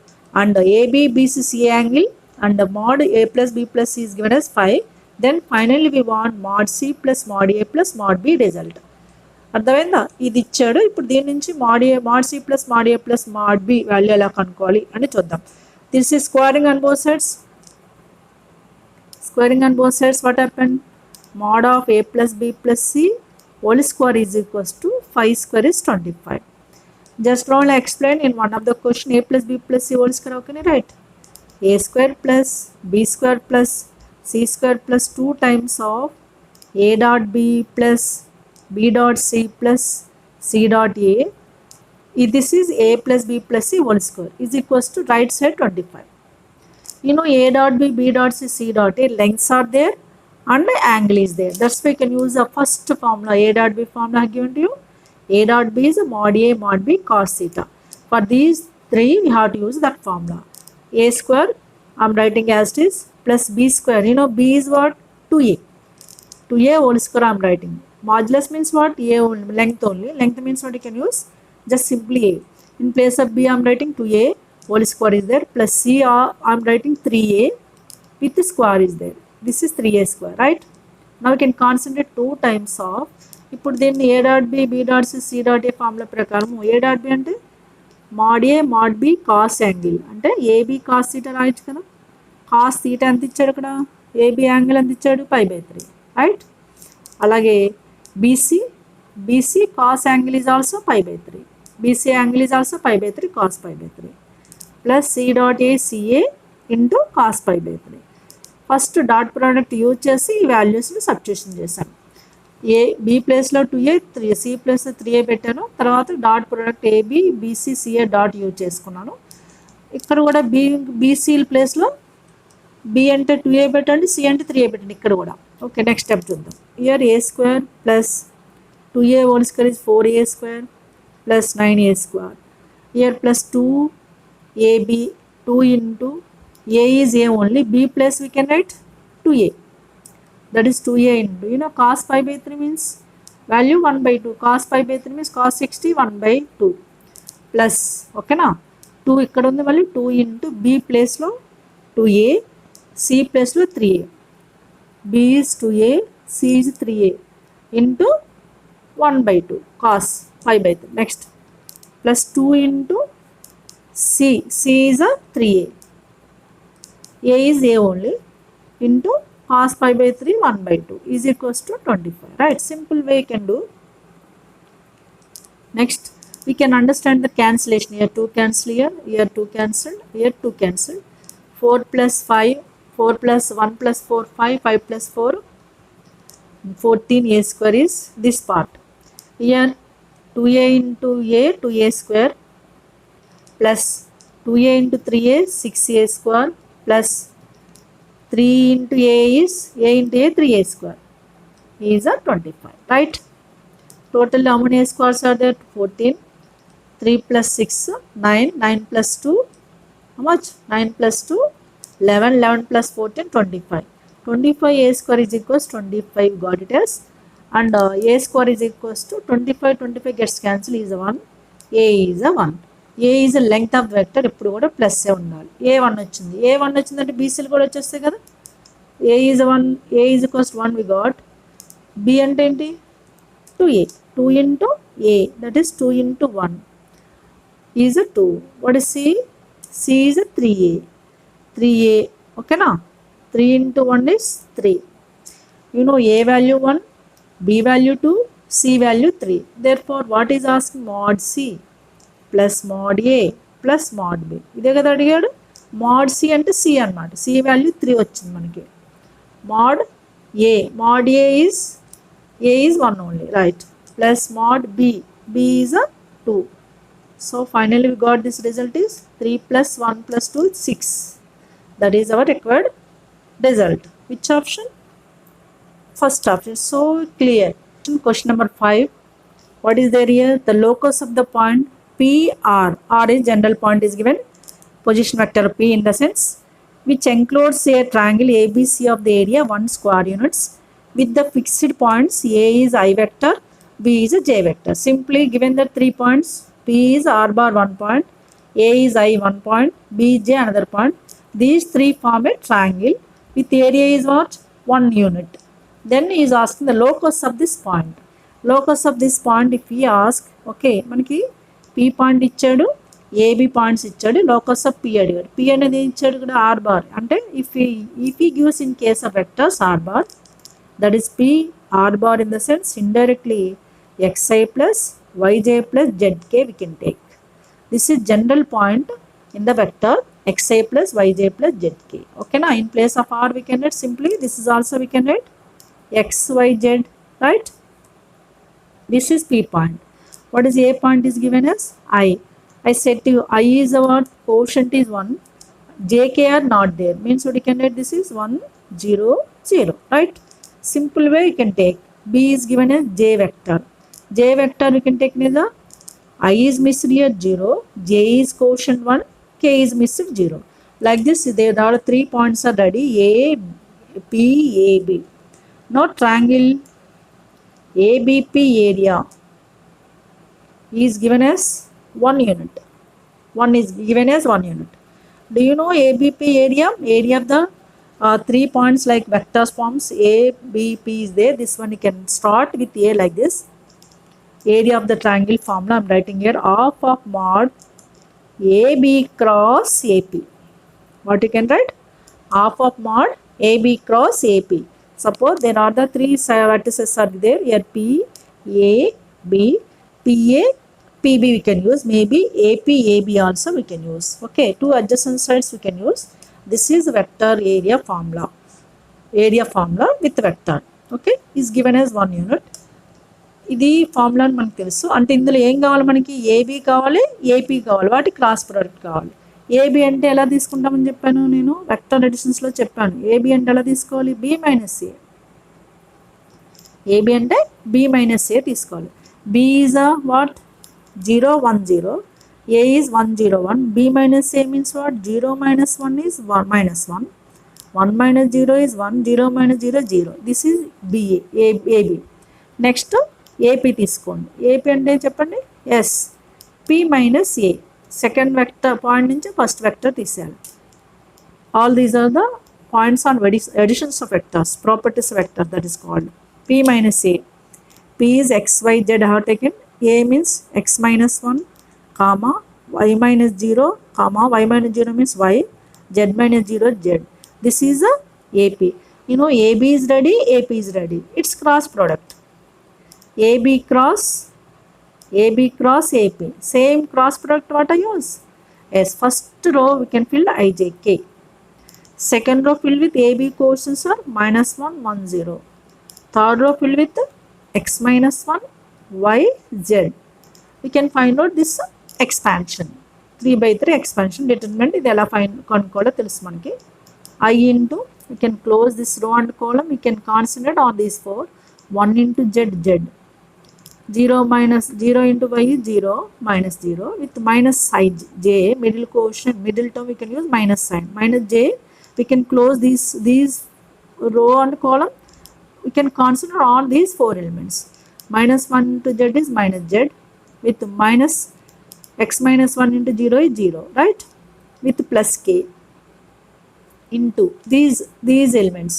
and AB BC CA angle, and the mod A plus B plus C is given as 5. Then finally we want mod C plus mod A plus mod B result. అర్థమైందా? ఇది ఇచ్చాడు. ఇప్పుడు దీని నుంచి mod C plus mod A plus mod B value ఎలా కనుక్కోవాలి అని చూద్దాం. This is squaring on both sides. Squaring on both sides, what happened? Mod of A plus B plus C whole square is equals to 5 square is 25. Just now I explained in one of the question, A plus B plus C whole square, how can I write? A square plus B square plus C square plus 2 times of A dot B plus B dot C plus C dot A. This is A plus B plus C whole square is equals to right side 25. You know, A dot B, B dot C, C dot A lengths are there and the angle is there. That's why you can use the first formula, A dot B formula given to you. A dot B is mod A mod B cos theta. For these 3 we have to use that formula. A square I am writing as it is plus B square. You know, B is what? 2A. 2A whole square I am writing. Modulus means what? A only, length only. Length means what you can use? Just simply A. In place of B I am writing 2A whole square is there, plus C I am writing 3A with the square is there. This is 3A square, right? Now we can concentrate 2 times of, ఇప్పుడు దీన్ని A dot B, B dot C, C dot A formula ప్రకారం A dot B అంటే mod A mod B cos angle అంటే AB cos theta రాయొచ్చు కదా. cos theta ఎంత ఇచ్చాడు అక్కడ? AB యాంగిల్ ఎంత ఇచ్చాడు? pi by 3, right? అలాగే BC cos angle is also pi by 3. BC angle is also pi by 3 cos pi by 3 plus C dot A CA into cos pi by 3. First dot product use చేసి ఈ వాల్యూస్ని substitution చేశాను. A B ప్లేస్లో 2A 3, C ప్లేస్లో 3A పెట్టాను. తర్వాత dot product AB BC CA dot use చేసుకున్నాను. ఇక్కడ కూడా బీసీ ప్లేస్లో బి అంటే 2A పెట్టండి, సి అంటే 3A పెట్టండి ఇక్కడ కూడా. ఓకే, నెక్స్ట్ స్టెప్ చూద్దాం. Year A square plus 2A whole square is 4A square plus 9A square. Here plus 2AB, 2 into A is A only, B plus we can write 2A. That is 2A into, you know, cos pi by 3 means value 1 by 2. Cos pi by 3 means cos 60 1 by 2 plus, okay na? 2 ఇక్కడ ఉంది, మళ్ళీ 2 into B ప్లేస్లో 2a, C ప్లేస్లో 3a, b is 2a, c is 3a into 1/2 cos 5/3. Next plus 2 into c is a 3a, a is a only, into cos 5/3 1/2 is equals to 25. Right, simple way you can do. Next we can understand the cancellation. Here 2 cancel, here 2 cancelled, here 2 cancelled. 4 plus 5, 4 plus 1 plus 4 5, 5 plus 4 14, a square is this part. Here 2a into a 2a square plus 2a into 3a 6a square plus 3 into a is a into a 3a square is a 25. Right, total how many squares are there? 14. 3 plus 6 9, 9 plus 2 how much? 9 plus 2 11, 11 plus 14 25. 25 a square is equals 25, got it as, and a square is equals to 25, 25 gets cancelled, is a 1, a is a 1. a is a length of vector, ఇప్పుడు కూడా plus ఏ ఉండాలి. a1 వచ్చింది, a1 వచ్చిందంటే bcలు కూడా వచ్చేస్తాయి కదా. a is a 1, a is equals to 1 we got. b అంటే ఏంటి? 2a, 2 into a, that is 2 into 1 is a 2. What is c? c is a 3a, 3a, okay na. 3 into 1 is 3. You know a value 1, b value 2, c value 3. Therefore what is asking? Mod c plus mod a plus mod b. ఇదే కదా అడిగాడు. mod c అంటే c అన్నమాట. c value 3 వచ్చింది మనకి. mod a is 1 only, right, plus mod b is a 2. So finally we got this result is 3 plus 1 plus 2 is 6. That is our required result. Which option? First option. So clear. Question number 5. What is there here? The locus of the point PR. R is general point is given. Position vector P in the sense which encloses a triangle ABC of the area 1 square units with the fixed points A is I vector, B is a J vector. Simply given the 3 points, P is R bar 1 point, A is I 1 point, B is J another point. These 3 form a triangle with area is what? 1 unit. Then he is asking the locus of this point. Locus of this point if we ask, okay, మనకి P point ఇచ్చాడు, AB points ఇచ్చాడు, locus of P అడిగాడు. P అనేది ఇచ్చాడు ఇక్కడ R bar, అంటే if ఈ gives in case of vectors R bar, that is P R bar in the sense indirectly xi plus yj plus zk we can take. This is general point in the vector xi plus yj plus zk. Okay na, in place of r we can write simply this is also we can write xyz, right. This is p point. What is a point is given as I said to you I is our quotient is 1, jk are not there, means what you can write this is 1 0 0, right. Simple way you can take. B is given as j vector. J vector we can take neither I is missed here 0, j is quotient 1, k is missed 0. Like this there are 3 points are ready, a p a b. Now triangle abp area is given as 1 unit. 1 is given as 1 unit. Do you know abp area? Area of the 3 points like vectors forms a b p is there. This one you can start with a like this. Area of the triangle formula I am writing here, half of mod AB cross AP. What you can write? Half of mod AB cross AP. Suppose there are the 3 vertices are there here, P, A, B, PA, PB we can use, maybe AP, AB also we can use. Okay, 2 adjacent sides we can use. This is vector area formula. Area formula with vector. Okay, is given as 1 unit. ఇది formula అని మనకు తెలుసు. అంటే ఇందులో ఏం కావాలి మనకి? AB కావాలి, ఏపీ కావాలి, వాటి క్రాస్ ప్రోడక్ట్ కావాలి. ఏబీ అంటే ఎలా తీసుకుంటామని చెప్పాను నేను, వెక్టర్ ఎడిషన్స్లో చెప్పాను. ఏబీ అంటే ఎలా తీసుకోవాలి? B minus A. ఏబీ అంటే బి మైనస్ ఏ తీసుకోవాలి. B is a what? 0 1 0, A is 1 0 1, B minus A means what? 0 minus 1 is minus 1, 1 minus 0 is 1, 0 minus 0 0. This is BA AB. Next AP తీసుకోండి. AP అంటే చెప్పండి? Yes P minus A. Second vector point నుంచి first vector తీసేయాలి. All these are the points on additions of vectors, properties of vector, that is called p minus a. P is x, y, z I have taken. A means x minus 1, comma, y minus 0, comma, y minus 0 means y, z minus 0, z. This is a AP. You know, AB is ready, AP is ready. It's cross product. AB cross AP. Same cross product what I use? Yes, first row we can fill ijk. Second row filled with AB quotients are minus 1, 1, 0. Third row filled with x minus 1, y, z. We can find out this expansion. 3 by 3 expansion determinant. This is find I into, we can close this row and column. We can concentrate on these 4. 1 into z, z. 0 minus 0 into y is 0 minus 0 with minus side j, middle quotient, middle term we can use minus sign. Minus j, we can close these row and column. We can consider all these 4 elements. Minus 1 into z is minus z with minus x minus 1 into 0 is 0, right? With plus k into these elements.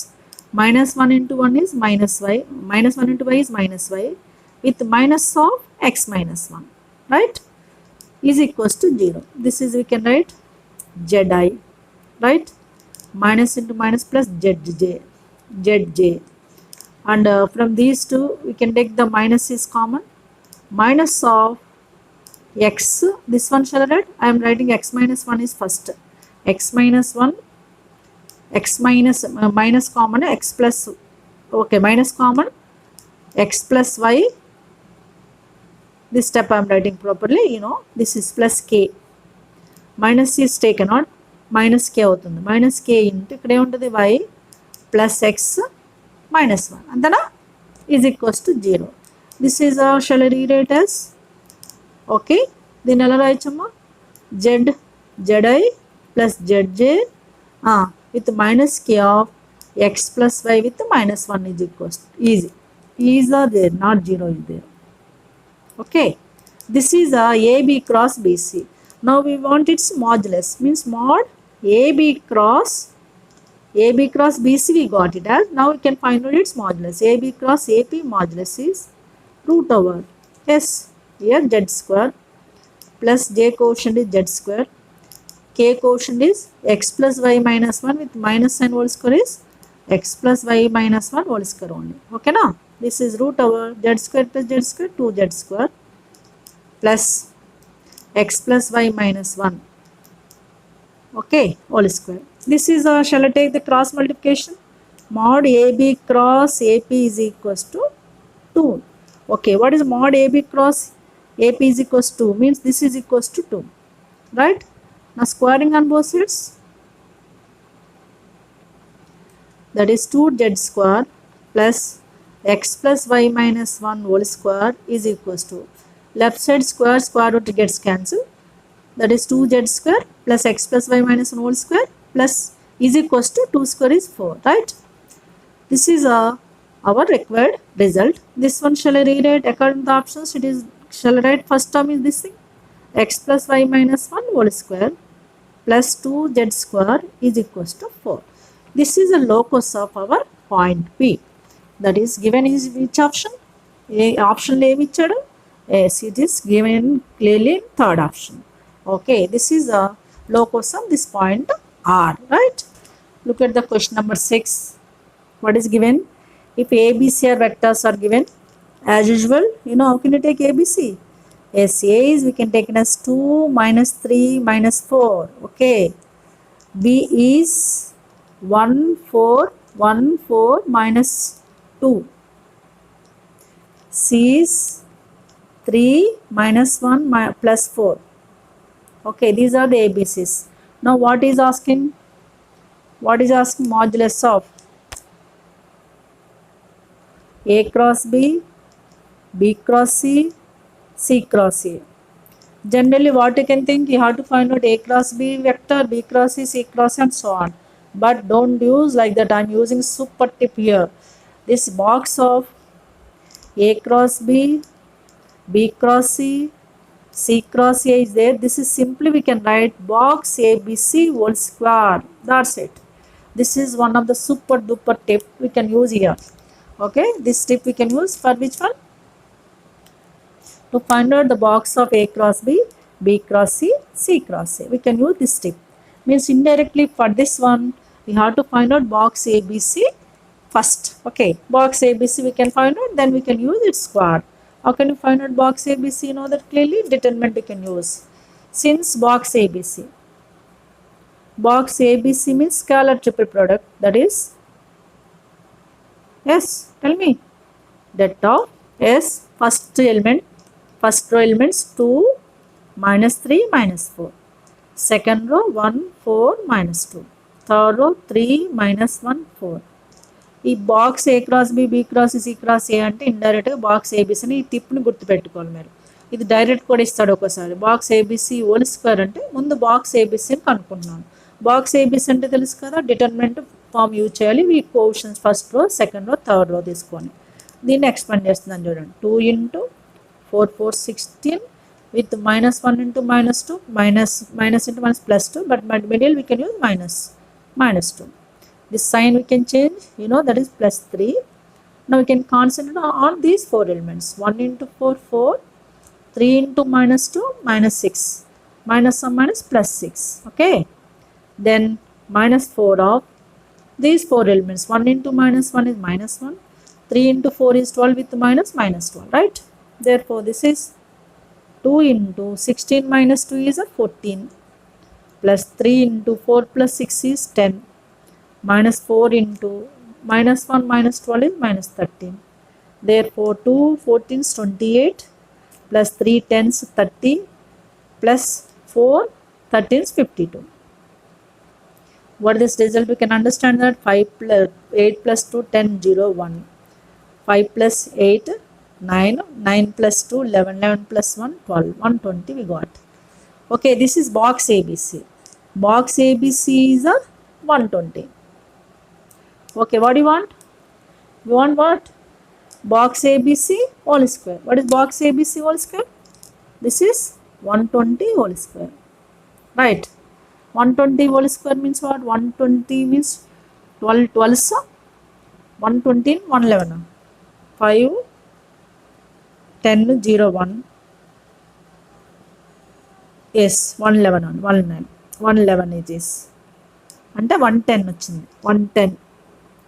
Minus 1 into 1 is minus y. Minus 1 into y is minus y with minus of x minus 1, right? Is equals to 0. This is, we can write zi, right? Minus into minus plus zj, and from these two we can take the minus is common. Minus of x, this one shall I write? I am writing x minus 1 is first. X minus 1, x minus minus common, x plus, okay, minus common, x plus y. This step I am writing properly, you know, this is plus k. Minus is taken out, minus k అవుతుంది. Minus k into ఇక్కడ ఏముంటుంది y plus x minus 1 అంతేనా, is equals to 0. This is shall I rewrite as, okay, దీన్ని ఎలా రాయొచ్చమ్మా, z zi plus zj with minus k of x plus y with minus 1 is equals to, easy. E's are there, not 0 is there. Okay, this is a AB cross BC. Now we want its modulus, means mod AB cross BC we got it as. Now we can find out its modulus. AB cross AP modulus is root over S, here z square plus j quotient is z square, k quotient is x plus y minus 1 with minus sign whole square is x plus y minus 1 whole square only. Okay na? This is root over z square plus z square 2z square plus x plus y minus 1, okay, whole square. This is shall I take the cross multiplication? Mod AB cross AP is equals to 2. Okay, what is mod AB cross AP is equals to 2 means this is equals to 2, right? Now squaring on both sides, that is 2z square plus x plus y minus 1 whole square is equals to, left side square root gets cancelled, that is 2z square plus x plus y minus 1 whole square plus is equals to 2 square is 4, right? This is our required result. This one shall I rewrite according to the options? It is, shall I write first term is this thing, x plus y minus 1 whole square plus 2z square is equals to 4. This is a locus of our point P. That is given is which option? Option A which other? Yes, it is given clearly in third option. Okay, this is a locus of this point R, right? Look at the question number 6. What is given? If ABC are vectors are given, as usual, you know, how can you take ABC? Yes, A is we can take it as 2 minus 3 minus 4. Okay. B is 1 4 1 4 minus 2. C is 3 minus 1 plus 4. Okay, these are the ABCs. Now what is asking? What is asking? Modulus of A cross B, B cross C, C cross A. Generally what you can think, you have to find out A cross B vector, B cross C, C cross and so on. But don't use like that. I am using super tip here. This box of A cross B, B cross C, C cross A is there. This is simply we can write box ABC whole square. That's it. This is one of the super duper tip we can use here. Okay, this tip we can use for which one? To find out the box of A cross B, B cross C, C cross A. We can use this tip. Means indirectly for this one, we have to find out box ABC first. Okay, box ABC we can find out, then we can use its square. How can you find out box ABC? You know that clearly, determinant we can use. Since box ABC means scalar triple product, that is, yes, tell me, that of S first element, first row elements 2, minus 3, minus 4. Second row 1, 4, minus 2. Third row 3, minus 1, 4. ఈ box A cross B B cross C cross A అంటే ఇండైరెక్ట్గా box ఏబీసీని ఈ టిప్ని గుర్తుపెట్టుకోవాలి మీరు. ఇది direct కూడా ఇస్తాడు ఒకసారి. బాక్స్ ఏబీసీ హోల్ స్క్వేర్ అంటే ముందు బాక్స్ ఏబీసీని కనుక్కుంటున్నాను. బాక్స్ ఏబీసీ అంటే తెలుసు కదా, డిటర్మినెంట్ ఫామ్ యూజ్ చేయాలి. ఈ cautions first row, second row, third row తీసుకొని దీన్ని ఎక్స్పాండ్ చేస్తున్నాను చూడండి. 2 into 4 4 16 with minus 1 into minus 2, minus into minus plus 2, but middle we can use minus 2. This sign we can change, you know, that is plus 3. Now we can concentrate on these 4 elements. 1 into 4, 4. 3 into minus 2, minus 6. Minus 1 minus plus 6. Okay. Then minus 4 of these 4 elements. 1 into minus 1 is minus 1. 3 into 4 is 12 with minus 12, right? Therefore, this is 2 into 16 minus 2 is a 14. Plus 3 into 4 plus 6 is 10. Minus 4 into minus 1 minus 12 is minus 13. Therefore, 2 14s 28 plus 3 10s 30 plus 4 13s 52. What is this result? We can understand that 5 plus 8 plus 2 10 0 1. 5 plus 8 9, 9 plus 2 11, 11 plus 1 12, 120 we got. Okay, this is box ABC. Box ABC is a 120. Okay, what do you want? You want what? Box ABC whole square. What is box ABC whole square? This is 120 whole square. Right. 120 whole square means what? 120 means 12 12s. 120 111. 5 10 0 1. Yes, 111 on 111 it is. అంటే 110 వచ్చింది. 110.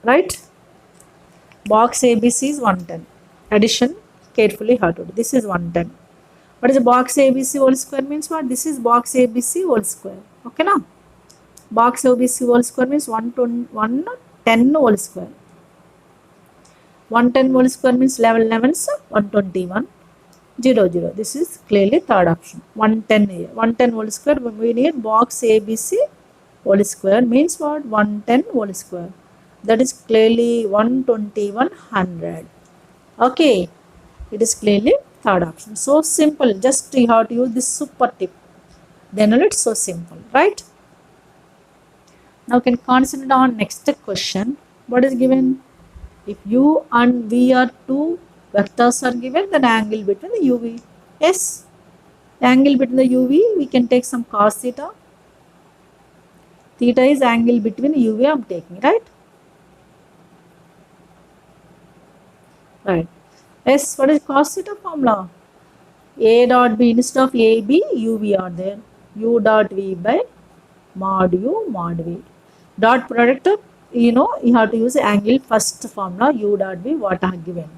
Right? Box ABC is 110. Addition carefully how to do. This is 110. What is a box ABC whole square means what? This is box ABC whole square. Okay now? Box ABC whole square means 110 whole square. 110 whole square means 11 11s 121 0 0. This is clearly third option. 110 here. 110 whole square. We need box ABC whole square means what? 110 whole square. That is clearly 121 100. Okay, it is clearly third option. So simple. Just you have to use this super tip. Then it's so simple, right? Now you can concentrate on next question. What is given? If U and V are two vectors are given, then angle between the UV. Yes, angle between the UV, we can take some cos theta. Theta is angle between UV I am taking, right? Right. Yes, what is cos theta formula? A dot B instead of AB, UV are there. U dot V by mod U mod V. Dot product of, you know, you have to use angle first formula. U dot V what I have given.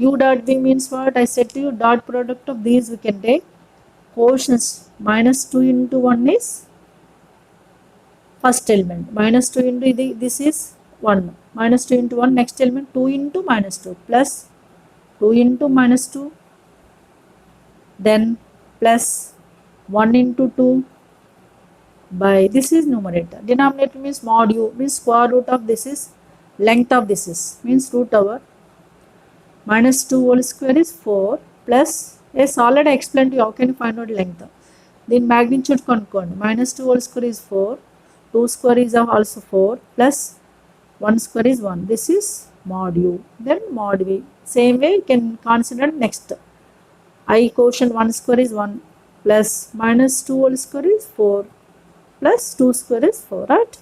U dot V means what? I said to you, dot product of these we can take quotients. Minus 2 into 1 is first element. Minus 2 into this is 1. Minus 2 into 1 next element. 2 into minus 2 plus 2 into minus 2. Then plus 1 into 2 by this is numerator. Denominator means mod U means square root of this is length of this is means root over minus 2 whole square is 4 plus, yes, already I explained to you how can you find out length. Then magnitude konkoni. Minus 2 whole square is 4, 2 square is also 4 plus 1 square is 1. This is mod U. Then mod V. Same way you can consider next. I quotient 1 square is 1 plus minus 2 whole square is 4 plus 2 square is 4, right?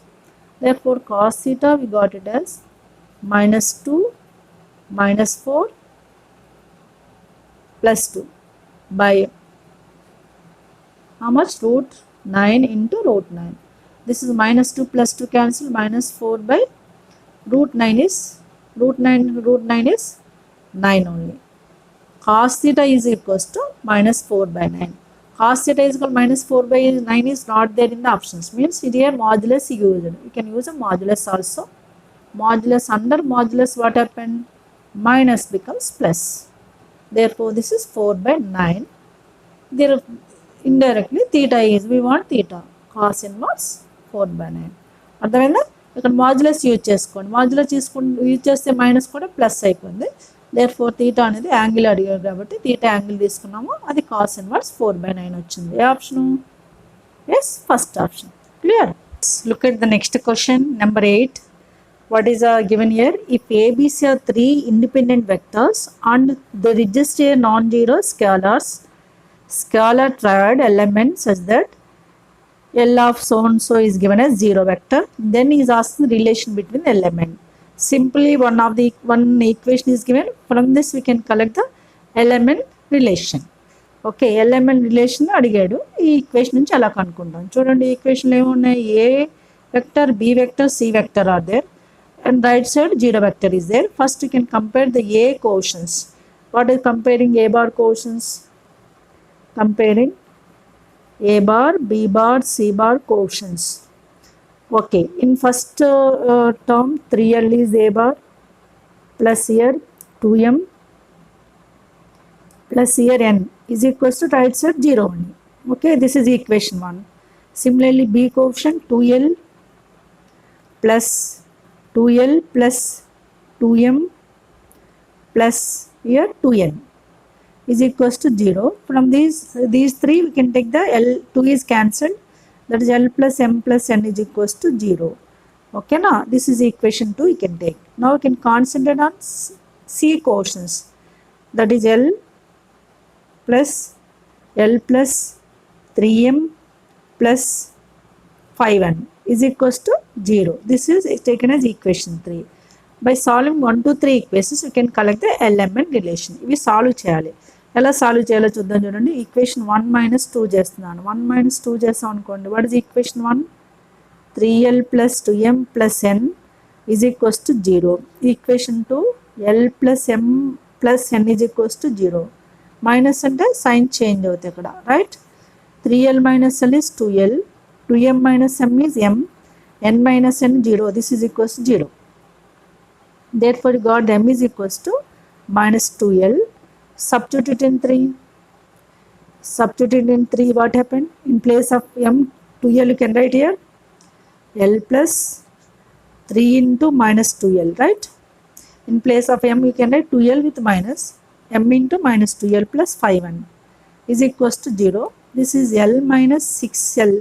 Therefore cos theta we got it as minus 2 minus 4 plus 2 by how much? Root 9 into root 9. This is minus 2 plus 2 cancel, minus 4 by root 9 is root 9 is 9 only. Cos theta is equals to minus 4 by 9. Cos theta is equal to minus 4 by 9 is not there in the options. Means here modulus used. You can use a modulus also. Modulus under modulus what happened? Minus becomes plus. Therefore this is 4 by 9. There indirectly theta is, we want theta. Cos inverse 4 by 9. అర్థమైందా? ఇక్కడ modulus use చేసుకోండి. Modulus use చేస్తే minus కూడా plus అయిపోయింది. There four theta అనేది angle అడిగారు కాబట్టి theta angle తీసుకున్నాము. అది కాస్ ఇన్వర్స్ 4 by 9 వచ్చింది. A option? Yes, first option. Clear? Look at the next question number 8. What is given here? If ABC are 3 independent vectors and they register non-zero scalar triad element such that L of so and so is given as 0 vector, then he is asking the relation between the element. Simply one equation is given. From this we can collect the element relation. Okay, element relation అడిగాడు. ఈ equation నుంచి అలా కనుక్కుంటాం. చూడండి ఈక్వేషన్లో ఏమున్నాయి? A vector, B vector, C vector are there and right side 0 vector is there. First you can compare the A quotients. What is comparing A bar quotients? Comparing A bar, B bar, C bar quotients. Okay, in first term 3L is A bar plus here 2M plus here N is equals to right side 0 only. Okay, this is equation 1. Similarly B coefficient 2L plus 2L plus 2M plus here 2N is equals to 0. From these three we can take the L, 2 is cancelled, that is L plus M plus N is equals to 0. Okay, now this is equation 2 we can take. Now we can concentrate on C quotients, that is L plus 3M plus 5N is equals to 0. This is taken as equation 3. By solving 1 to 3 equations, we can collect the element relation. ఇవి solve చేయాలి. ఎలా solve చేయాలో చూద్దాం. చూడండి equation 1 minus 2 చేస్తున్నాను. 1 minus 2 చేస్తాం అనుకోండి. What is equation 1? 3L plus 2M plus N is equals to 0. Equation 2 L plus M plus N is equals to 0. Minus అంటే సైన్ చేంజ్ అవుతాయి ఇక్కడ, right? 3L minus L is 2L, 2M minus M is M, N minus N 0. This is equals to 0. Therefore you got M is equals to minus 2L. Substitute in 3. Substitute in 3, what happened? In place of M, 2L you can write here L plus 3 into minus 2L, right? In place of M you can write 2L with minus M into minus 2L plus 5N is equals to 0. This is L minus 6L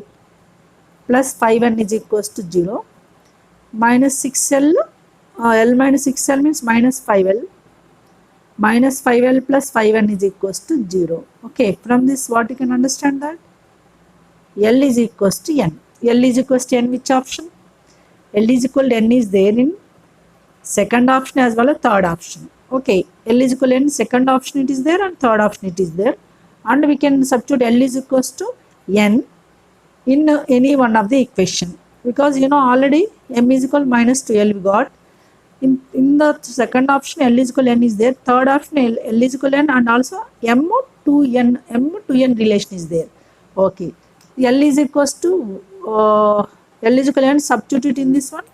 plus 5N is equals to 0. Minus 6L, L minus 6L means minus 5L. Minus 5L plus 5N is equals to 0. Okay, from this what you can understand that? L is equals to N. L is equals to N which option? L is equal to N is there in second option as well as third option. Okay, L is equal to N, second option it is there and third option it is there. And we can substitute L is equals to N in any one of the equation, because you know already M is equal to minus 2L we got. In the second option L is equal to N is there, third option L is equal to N and also M to N relation is there. Okay, L is equals to L is equal to N, substitute in this one.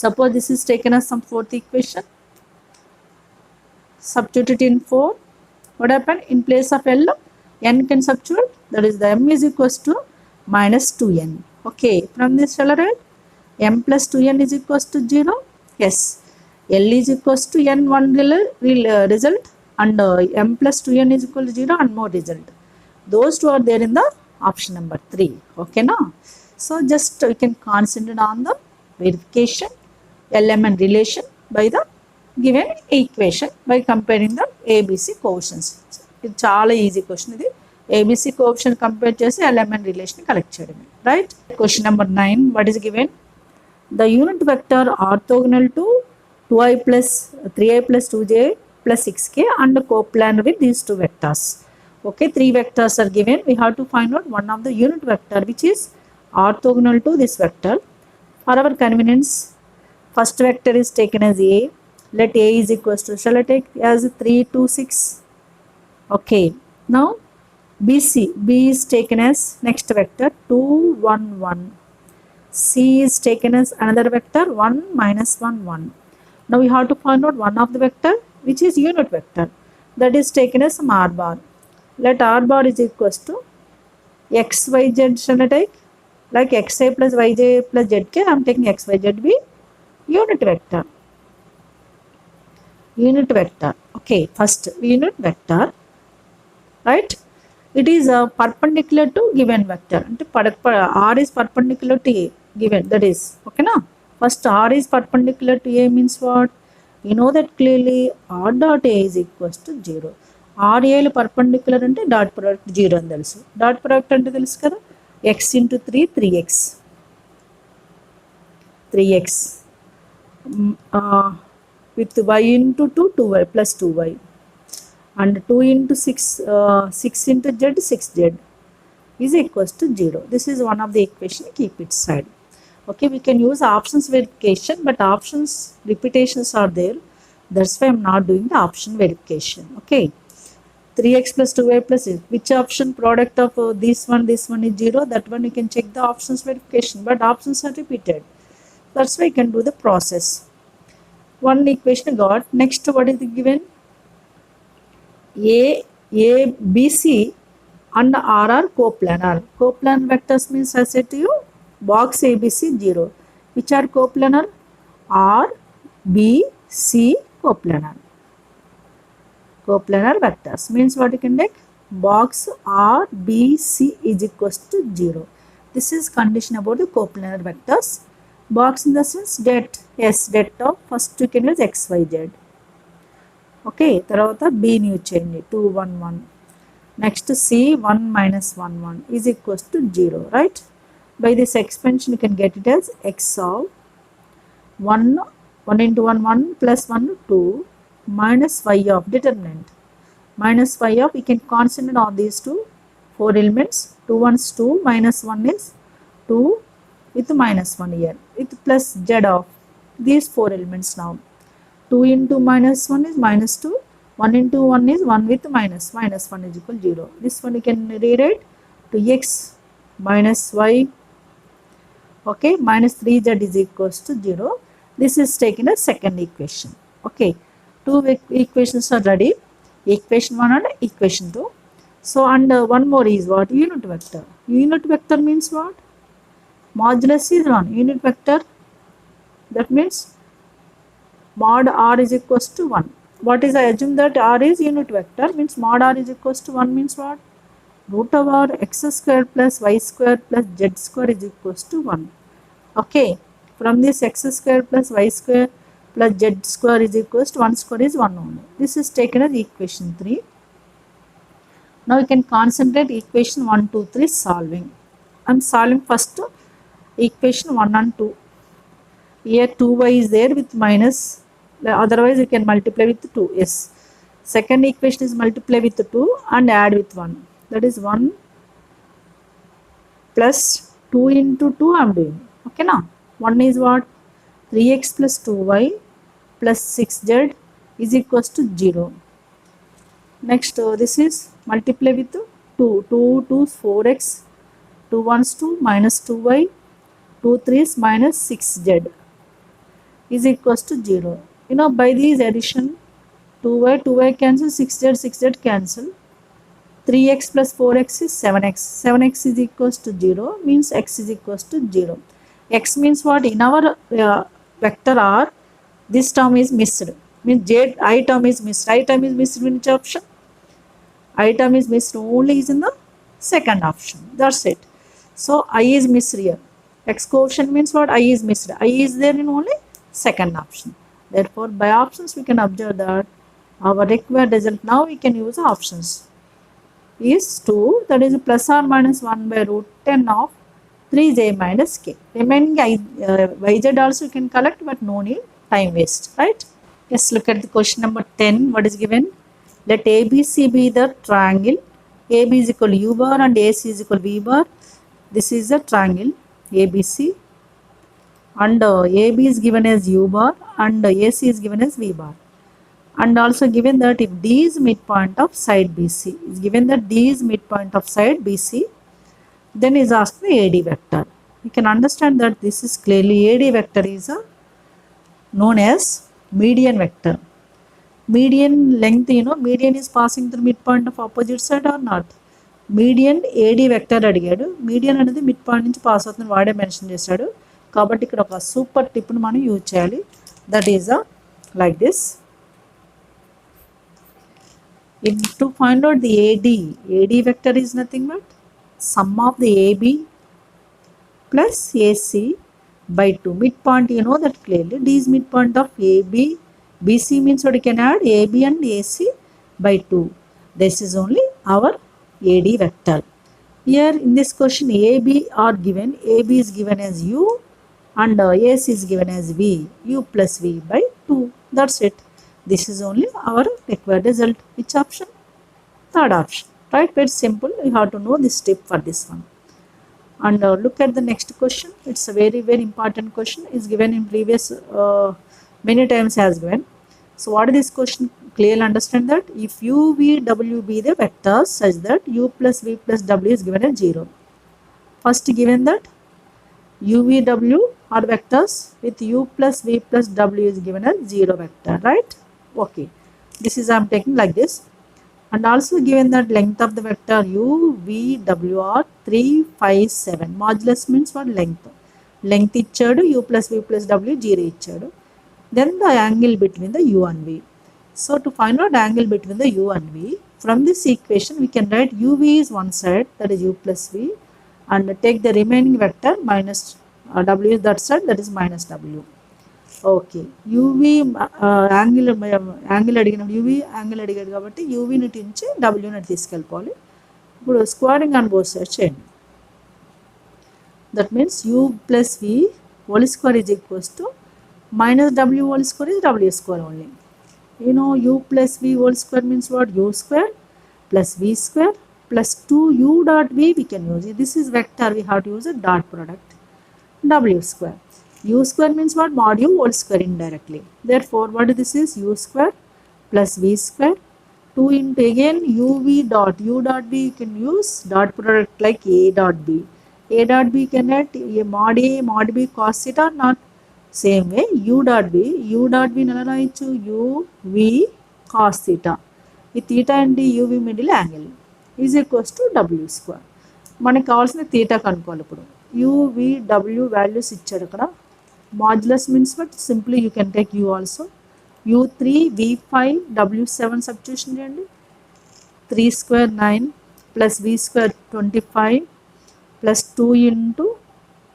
Suppose this is taken as some fourth equation, substitute it in 4. What happened? In place of L, N can substitute, that is the M is equals to minus 2N. Okay, from this shall I write M plus 2N is equals to 0. Yes, L is equals to N one result and M plus 2N is equal to 0 and more result. Those two are there in the option number 3. Okay, now so just we can concentrate on the verification element relation by the given equation by comparing the ABC quotients. ఇది చాలా easy question. ఇది ABC coefficient compare చేసి element relation collect చేయడమే, right. Question number 9, what is given? The unit vector orthogonal to 2i plus 3i plus 2j plus 6k and coplanar with these two vectors. Okay, three vectors are given. We have to find out one of the unit vector which is orthogonal to this vector. For our convenience, first vector is taken as a. Let a is equals to, shall I take as 3, 2, 6? Okay, now B is taken as next vector 2, 1, 1. C is taken as another vector 1, minus 1, 1. Now we have to find out one of the vector which is unit vector, that is taken as some r bar. Let r bar is equals to x, y, z. Shall I take like xi plus yj plus zk? I am taking x, y, z be unit vector. Unit vector. Okay, first unit vector, right? It is perpendicular to given vector. R is perpendicular to A given, that is okay na. First R is perpendicular to A means what? You know that clearly R dot A is equals to 0. R A perpendicular ante dot product 0 అని తెలుసు. Dot product అంటే తెలుసు కదా, x into 3 3x 3x with y into 2 2y plus 2y and 2 into 6 into z 6z is equals to 0. This is one of the equation, keep it side. Okay, we can use options verification, but options repetitions are there, that's why I am not doing the option verification. Okay, 3x plus 2y plus is which option product of this one is 0, that one you can check the options verification, but options are repeated, that's why you can do the process. One equation got. Next, what is given? A, B, C and R are coplanar. Coplanar vectors means I said to you, box A, B, C 0. Which are coplanar? R, B, C coplanar. Coplanar vectors means what you can take? Box R, B, C is equals to 0. This is condition about the coplanar vectors. Box in the sense det, yes, det of first you can use x, y, z. Okay, tarvata B new change 2, 1, 1. Next C 1 minus 1, 1 is equals to 0, right? By this expansion you can get it as x of 1 into 1 1 plus 1 2 minus y of determinant. Minus y of, we can concentrate on these two 4 elements. 2 ones 2 minus 1 is 2 with minus 1 here with plus z of these 4 elements. Now 2 into minus 1 is minus 2, 1 into 1 is 1 with minus 1 is equal to 0. This one you can rewrite to x minus y, okay, minus 3z is equals to 0. This is taken as second equation. Okay, two equations are ready, equation 1 and equation 2. So and one more is what? Unit vector. Unit vector means what? Modulus is 1. Unit vector, that means mod r is equals to 1. What is, I assume that r is unit vector, means mod r is equals to 1 means what? Root over x square plus y square plus z square is equals to 1. Okay, from this x square plus y square plus z square is equals to 1 square is 1 only. This is taken as equation 3. Now you can concentrate equation 1, 2, 3 solving. I am solving first equation 1 and 2. Here 2y is there with minus, otherwise you can multiply with 2. Yes, second equation is multiply with 2 and add with 1, that is 1 plus 2 into 2 I am doing. Okay, now 1 is what? 3x plus 2y plus 6z is equals to 0. Next this is multiply with 2, 2 2's 4x, 2 1's 2 minus 2y, 2 3's minus 6z is equals to 0. You know, by these addition 2y cancel, 6z cancel, 3x plus 4x is 7x, 7x is equals to 0 means x is equals to 0. X means what? In our vector R, this term is missed, means j I term is missed. I term is missed in which option? I term is missed only is in the second option, that's it. So I is missed here. X coefficient means what? I is missed. I is there in only second option. Therefore by options we can observe that our required result. Now we can use options. is 2, that is plus or minus 1 by root 10 of 3j minus k. Remaining yz also you can collect, but no need time waste, right? Yes, look at the question number 10. What is given? Let ABC be the triangle. AB is equal to U bar and AC is equal to V bar. This is the triangle ABC, and AB is given as U bar and AC is given as V bar. And also given that if D is midpoint of side BC, is given that D is midpoint of side BC, then is asked the AD vector. You can understand that this is clearly AD vector is known as median vector. Median length, median is passing through midpoint of opposite side or not? Median AD vector అడిగాడు. Median అనేది mid point నుంచి pass అవుతుంది, వాడే mention చేశాడు. కాబట్టి ఇక్కడ ఒక super టిప్ను మనం యూజ్ చేయాలి. That is like this. To find out the AD vector is nothing but sum of the AB plus AC by 2. Midpoint, you know that clearly. D is midpoint of AB. BC means what you can add AB and AC by 2. This is only our AD vector. Here in this question, AB are given. AB is given as U and AC is given as V. U plus V by 2. That's it. This is only our required result. Which option? Third option. Right? Very simple. You have to know this tip for this one. And look at the next question. It's a very, very important question. It's given in previous many times has given. So what is this question? Clearly understand that if U, V, W be the vectors such that U plus V plus W is given as 0. First given that U, V, W are vectors with U plus V plus W is given as 0 vector, right? Okay. This is I am taking like this. And also given that length of the vector U, V, W are 3, 5, 7. Modulus means what? Length. Length ఇచ్చాడు, U plus V plus W 0 ఇచ్చాడు. Then the angle between the U and V. So to find out angle between the U and V, from this equation we can write UV is one side, that is U plus V, and take the remaining vector minus W is that side, that is minus W. Okay, UV angle అడిగినప్పుడు UV angle అడిగాడు కాబట్టి UV ని నుంచి W ని తీసుకెళ్ళిపోవాలి. ఇప్పుడు squaring on both sides చేయండి. That means U plus V whole square is equals to minus W whole square is W square only. You know U plus V whole square means what? U square plus V square plus 2U dot V we can use it. This is vector, we have to use a dot product. W square. U square means what? Mod U whole square indirectly. Therefore what this is? U square plus V square 2 into again UV dot U dot B, you can use dot product like A dot B. A dot B can add mod A mod B cos theta or not? Same way U dot B ఎలా రాయొచ్చు? U V cos theta. ఈ theta and UV middle angle is equals to W square. మనకి కావాల్సిన theta కనుక్కోవాలి. ఇప్పుడు U V W values ఇచ్చాడు అక్కడ. Modulus means what? Simply you can take U also. U3 V5 W7 substitution చేయండి. 3 square 9 plus V square 25 plus 2 into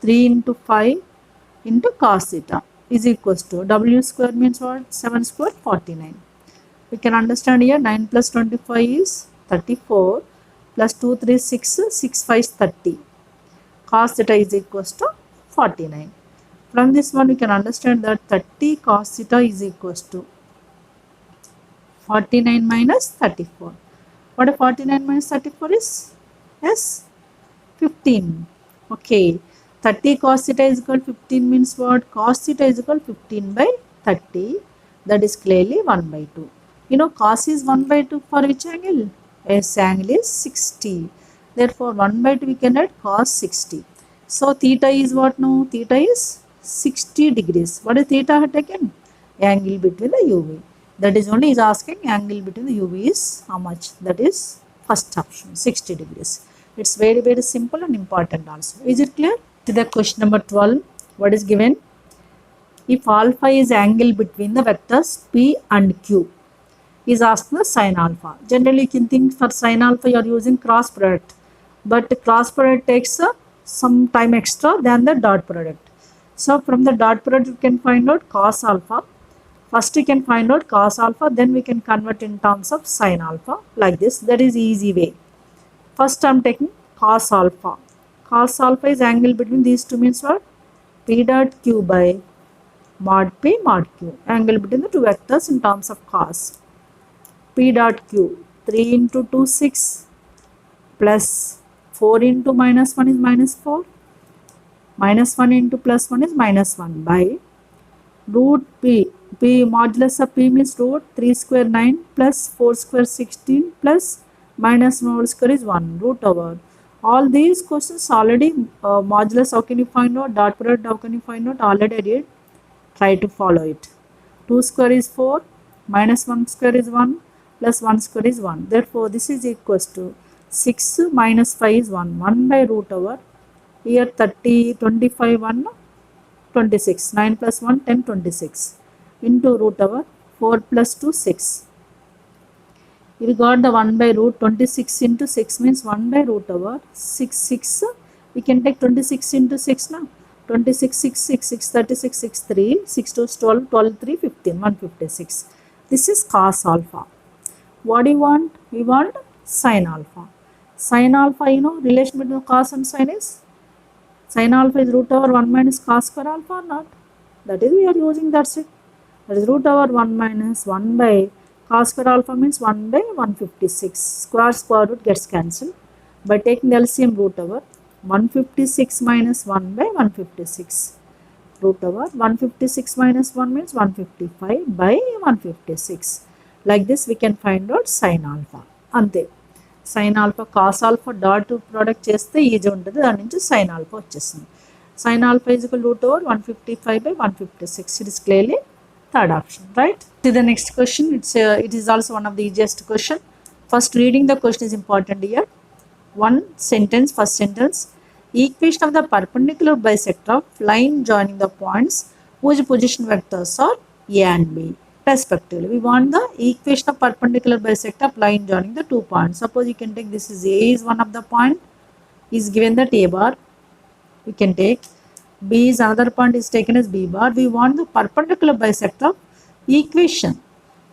3 into 5 into cos theta is equals to W square means what? 7 square 49. We can understand here 9 plus 25 is 34 plus 2 3 6 6 5 is 30. Cos theta is equals to 49. From this one we can understand that 30 cos theta is equals to 49 minus 34. What 49 minus 34 is? Yes, 15. Okay, 30 cos theta is equal to 15 means what? Cos theta is equal to 15 by 30. That is clearly 1 by 2. You know cos is 1 by 2 for which angle? Yes, angle is 60. Therefore 1 by 2 we can add cos 60. So theta is what now? Theta is 60 degrees. What is theta taken? Angle between the UV. That is only is asking angle between the UV is how much? That is first option, 60 degrees. It's very, very simple and important also. Is it clear? To the question number 12, what is given? If alpha is angle between the vectors P and Q, is asked the sin alpha. Generally you can think for sin alpha you are using cross product, but cross product takes some time extra than the dot product. So from the dot product you can find out cos alpha. First you can find out cos alpha, then we can convert in terms of sin alpha like this. That is easy way. First I'm taking cos alpha. Cos alpha is angle between these two means what? P dot q by mod p mod q. Angle between the two vectors in terms of cos. P dot q, 3 into 2 6 plus 4 into minus 1 is minus 4. Minus 1 into plus 1 is minus 1 by root p. P modulus of p means root 3 square 9 plus 4 square 16 plus minus 1 whole square is 1 root over. All these questions already modulus how can you find out, dot product how can you find out, already I did. Try to follow it. 2 square is 4, minus 1 square is 1, plus 1 square is 1. Therefore, this is equals to 6 minus 5 is 1. 1 by root over. Here 30, 25, 1, 26. 9 plus 1, 10, 26. Into root over 4 plus 2, 6. We got the 1 by root. 26 into 6 means 1 by root over 6, 6. We can take 26 into 6 now. 26, 6, 6, 6, 36, 6, 3, 6 2 is 12, 12, 3, 15, 156. This is cos alpha. What do you want? We want sin alpha. Sin alpha, you know, relation between cos and sin is? Sin alpha is root over 1 minus cos square alpha or not? That is we are using, that's it. That is root over 1 minus 1 by cos square alpha means 1 by 156. Square root gets cancelled. By taking the LCM root over 156 minus 1 by 156. Root over 156 minus 1 means 155 by 156. Like this we can find out sin alpha. Ante. Sin alpha, cos alpha dot product cheste easy untadi. Dani nunchi sin alpha vachestundi. Sin alpha is equal to root over 155 by 156. It is clearly third option, right? See the next question. It is also one of the easiest question. First, reading the question is important here. One sentence, first sentence. Equation of the perpendicular bisector of line joining the points whose position vectors are A and B respectively. We want the equation of perpendicular bisector of line joining the 2 points. Suppose you can take this is A is one of the point, is given that A bar. We can take B is another point is taken as B bar. We want the perpendicular bisector of equation.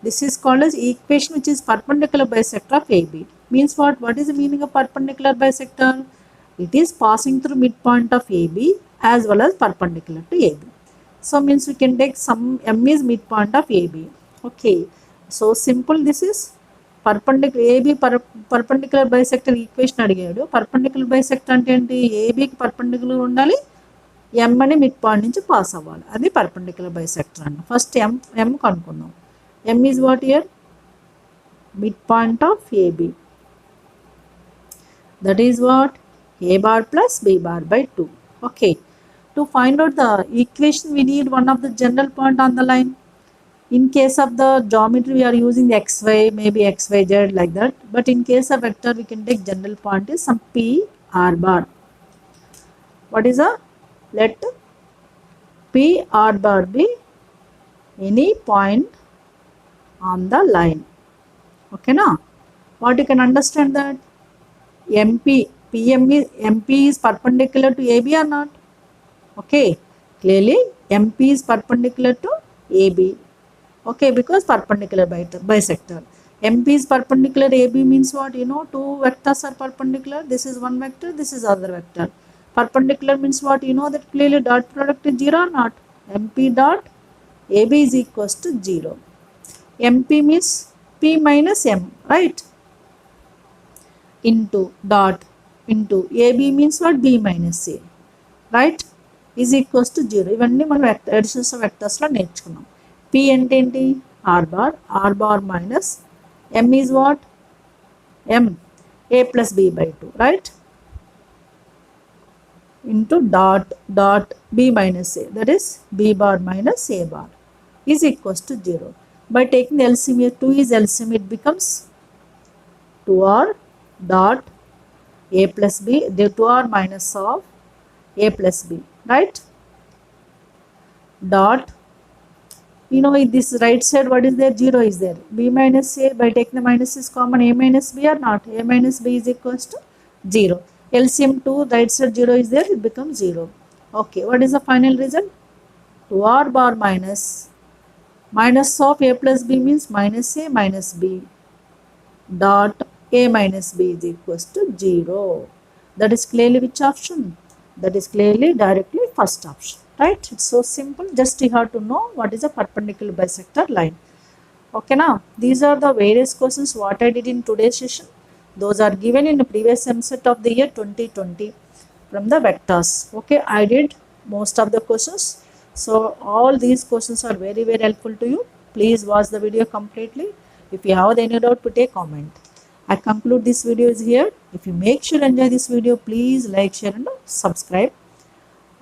This is called as equation which is perpendicular bisector of AB. Means what? What is the meaning of perpendicular bisector? It is passing through midpoint of AB as well as perpendicular to AB. So means we can take some M is midpoint of AB. Okay. So simple, this is perpendicular AB perpendicular bisector equation అడిగాడు. Perpendicular bisector అంటే ఏంటి? AB కి perpendicular ఉండాలి, M అని midpoint నుంచి pass అవ్వాలి. అది perpendicular bisector అంట. ఫస్ట్ M కనుక్కుందాం. M is what here? Midpoint of AB. That is what? A bar plus B bar by 2. Okay. To find out the equation, we need one of the general point on the line. In case of the geometry, we are using the xy, maybe xyz like that. But in case of vector, we can take general point is some P R bar. What is a? Let P R bar be any point on the line. Okay, now what you can understand that MP is perpendicular to AB or not? Okay, clearly MP is perpendicular to AB. Okay, because perpendicular bisector. MP is perpendicular AB means what? You know, two vectors are perpendicular. This is one vector, this is other vector. Perpendicular means what? You know that clearly dot product is 0 or not? MP dot AB is equals to 0. MP means P minus M, right? Into dot into AB means what? B minus A, right? Is equals to 0. ఇవన్నీ మనం additions of వెక్టర్స్లో నేర్చుకున్నాం. P అంటే ఏంటి? R bar minus M is what? M A plus B by 2, right? Into dot B minus A, that is B bar minus A bar is equals to 0. By taking the LCM here, 2 is LCM, it becomes 2R dot A plus B, the 2R minus of A plus B, right? Dot, you know, in this right side what is there? 0 is there. B minus A, by taking the minus is common, A minus B or not? A minus B is equals to 0. LCM 2, right side 0 is there, it becomes 0. Okay, what is the final result? 2R bar minus of A plus B means minus A minus B dot A minus B is equals to 0. That is clearly which option? That is clearly directly first option, right? It's so simple. Just you have to know what is a perpendicular bisector line. Okay, now these are the various questions what I did in today's session. Those are given in the previous MSET of the year 2020 from the vectors. Okay, I did most of the questions. So all these questions are very helpful to you. Please watch the video completely. If you have any doubt, put a comment. I conclude this video is here. If you make sure enjoy this video, please like, share and subscribe.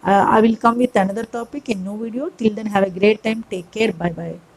I will come with another topic in new video. Till then, have a great time. Take care. Bye bye.